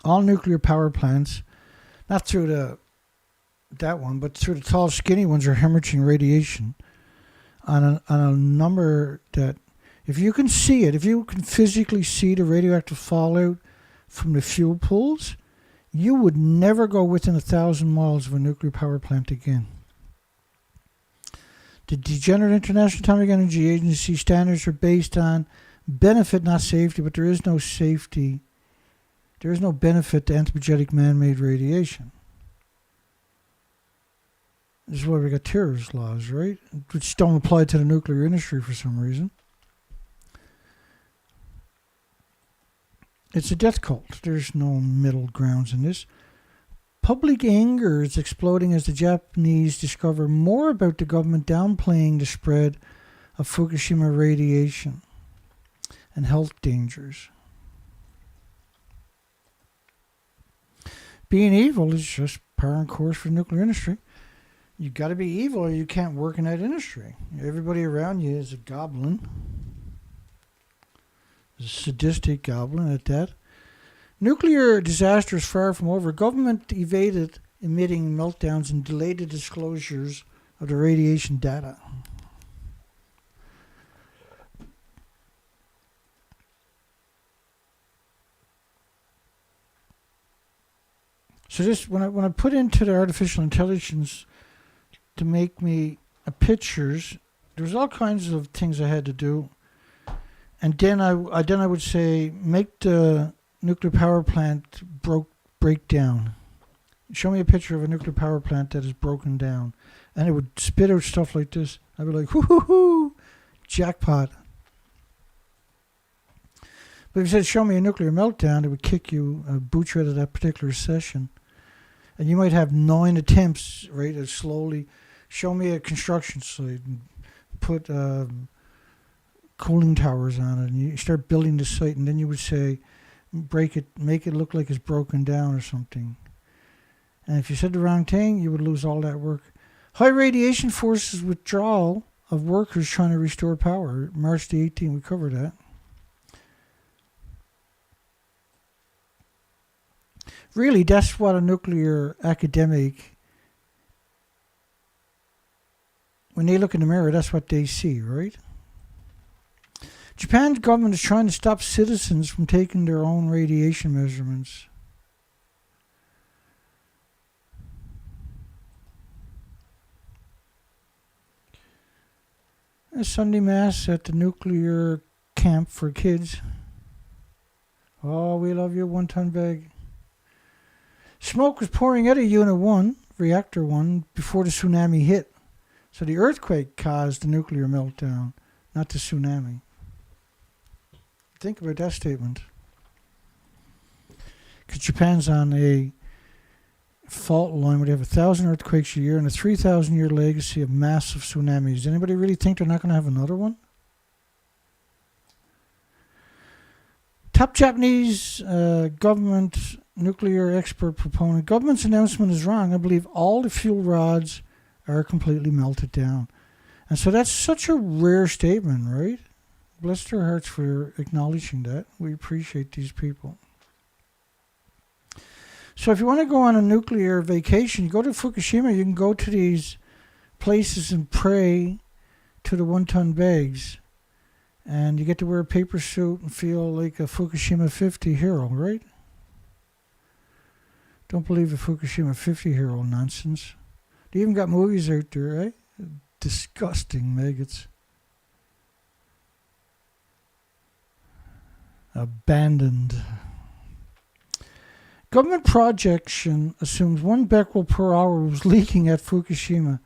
Speaker 1: All nuclear power plants, not through that one, but through the tall, skinny ones, are hemorrhaging radiation on a number that, if you can see it, if you can physically see the radioactive fallout from the fuel pools, you would never go within 1,000 miles of a nuclear power plant again. The degenerate International Atomic Energy Agency standards are based on benefit, not safety, but there is no safety. There is no benefit to anthropogenic man-made radiation. This is why we got terrorist laws, right? Which don't apply to the nuclear industry for some reason. It's a death cult. There's no middle grounds in this. Public anger is exploding as the Japanese discover more about the government downplaying the spread of Fukushima radiation and health dangers. Being evil is just par and course for the nuclear industry. You got to be evil or you can't work in that industry. Everybody around you is a goblin. A sadistic goblin at that. Nuclear disaster is far from over. Government evaded emitting meltdowns and delayed the disclosures of the radiation data. So this, when I put into the artificial intelligence to make me pictures, there's all kinds of things I had to do. And then I would say, make the nuclear power plant break down. Show me a picture of a nuclear power plant that is broken down. And it would spit out stuff like this. I'd be like, hoo hoo hoo, jackpot. But if you said, show me a nuclear meltdown, it would kick you, boot you out of that particular session. And you might have 9 attempts, right, to slowly show me a construction site and put cooling towers on it, and you start building the site, and then you would say, break it, make it look like it's broken down or something. And if you said the wrong thing, you would lose all that work. High radiation forces withdrawal of workers trying to restore power. March the 18th, we covered that. Really, that's what a nuclear academic, when they look in the mirror, that's what they see, right? Japan's government is trying to stop citizens from taking their own radiation measurements. A Sunday Mass at the nuclear camp for kids. Oh, we love you, 1 ton bag. Smoke was pouring out of Unit 1, Reactor 1, before the tsunami hit. So the earthquake caused the nuclear meltdown, not the tsunami. Think about that statement. Because Japan's on a fault line where they have 1,000 earthquakes a year and a 3,000-year legacy of massive tsunamis. Does anybody really think they're not going to have another one? Top Japanese government nuclear expert proponent. Government's announcement is wrong. I believe all the fuel rods are completely melted down. And so that's such a rare statement, right? Bless their hearts for acknowledging that. We appreciate these people. So if you want to go on a nuclear vacation, you go to Fukushima, you can go to these places and pray to the 1 ton bags. And you get to wear a paper suit and feel like a Fukushima 50 hero, right? Don't believe the Fukushima 50 hero nonsense. They even got movies out there, right? Disgusting maggots. Abandoned. Government projection assumes 1 becquerel per hour was leaking at Fukushima.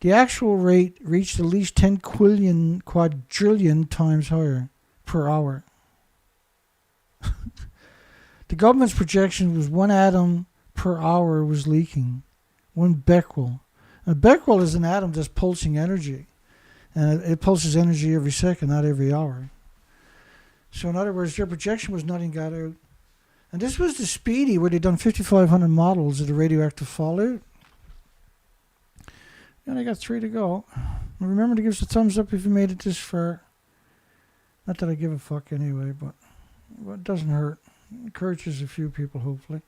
Speaker 1: The actual rate reached at least 10 quadrillion times higher per hour. The government's projection was 1 atom per hour was leaking. 1 becquerel. A becquerel is an atom that's pulsing energy. And it pulses energy every second, not every hour. So in other words, their projection was nothing got out. And this was the Speedy where they'd done 5,500 models of the radioactive fallout. And I got 3 to go. And remember to give us a thumbs up if you made it this far. Not that I give a fuck anyway, but it doesn't hurt. It encourages a few people, hopefully.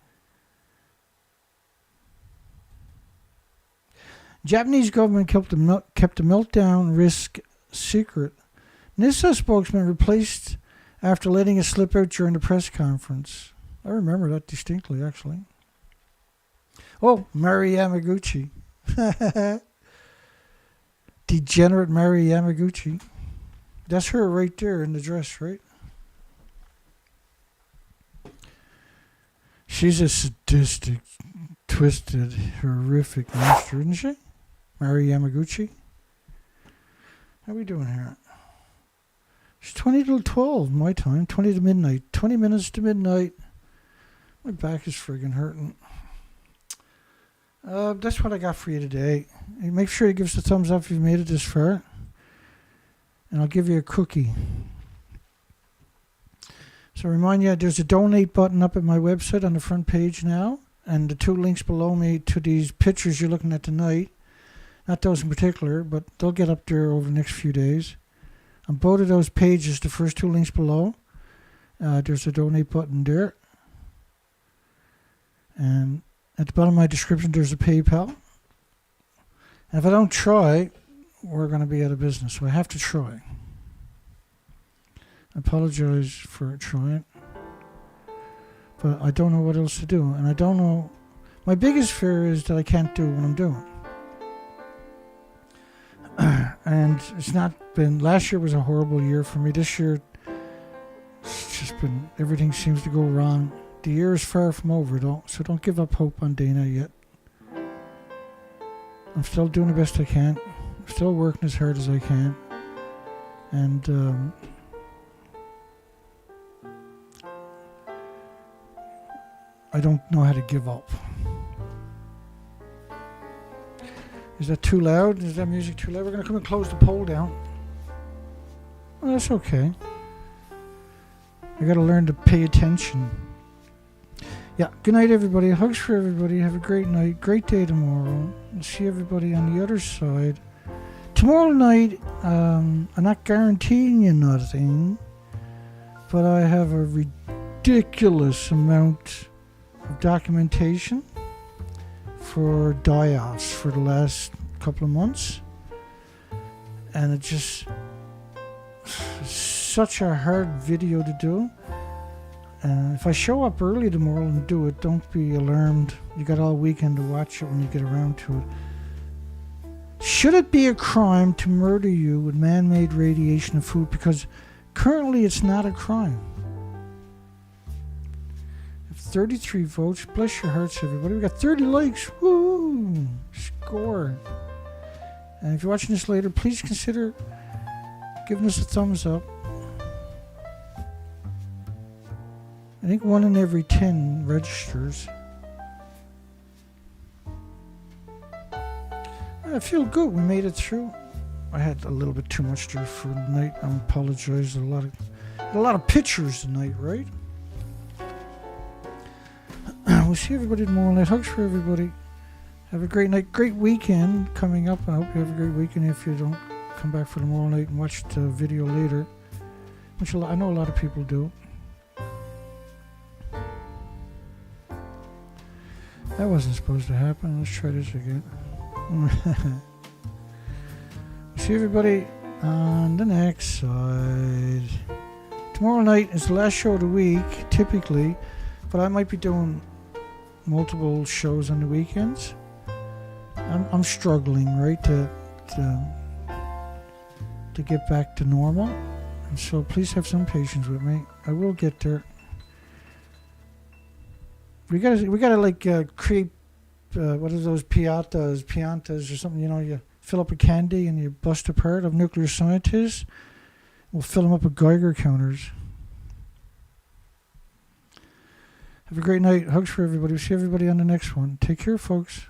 Speaker 1: Japanese government kept the meltdown risk secret. NISA spokesman replaced after letting it slip out during the press conference. I remember that distinctly, actually. Oh, Mari Yamaguchi. Degenerate Mari Yamaguchi. That's her right there in the dress, right? She's a sadistic, twisted, horrific monster, isn't she? Mari Yamaguchi. How are we doing here? It's 20 till 12 my time. 20 to midnight. 20 minutes to midnight. My back is friggin' hurting. That's what I got for you today. And make sure you give us a thumbs up if you've made it this far. And I'll give you a cookie. So remind you, there's a donate button up at my website on the front page now. And the 2 links below me to these pictures you're looking at tonight. Not those in particular, but they'll get up there over the next few days. On both of those pages, the first 2 links below, there's a donate button there. And at the bottom of my description, there's a PayPal. And if I don't try, we're going to be out of business. So I have to try. I apologize for trying. But I don't know what else to do. And I don't know. My biggest fear is that I can't do what I'm doing. And it's not been. Last year was a horrible year for me. This year, it's just been. Everything seems to go wrong. The year is far from over, though, so don't give up hope on Dana yet. I'm still doing the best I can. I'm still working as hard as I can. And I don't know how to give up. Is that too loud? Is that music too loud? We're going to come and close the poll down. Well, that's okay. I got to learn to pay attention. Yeah, good night, everybody. Hugs for everybody. Have a great night. Great day tomorrow. I'll see everybody on the other side. Tomorrow night, I'm not guaranteeing you nothing, but I have a ridiculous amount of documentation for die-offs for the last couple of months. And it's just such a hard video to do. If I show up early tomorrow and do it, don't be alarmed. You got all weekend to watch it when you get around to it. Should it be a crime to murder you with man-made radiation of food? Because currently it's not a crime. 33 votes. Bless your hearts, everybody. We got 30 likes. Woo! Score. And if you're watching this later, please consider giving us a thumbs up. I think 1 in every 10 registers. I feel good. We made it through. I had a little bit too much there for the night. I apologize. A lot of pictures tonight, right? We'll see everybody tomorrow night. Hugs for everybody. Have a great night. Great weekend coming up. I hope you have a great weekend. If you don't, come back for tomorrow night and watch the video later, which I know a lot of people do. That wasn't supposed to happen. Let's try this again. See everybody on the next side. Tomorrow night is the last show of the week, typically, but I might be doing multiple shows on the weekends. I'm struggling, right, to get back to normal, and so please have some patience with me. I will get there. We gotta like create what are those piantas or something? You know, you fill up a candy and you bust apart of nuclear scientists. We'll fill them up with Geiger counters. Have a great night. Hugs for everybody. We'll see everybody on the next one. Take care, folks.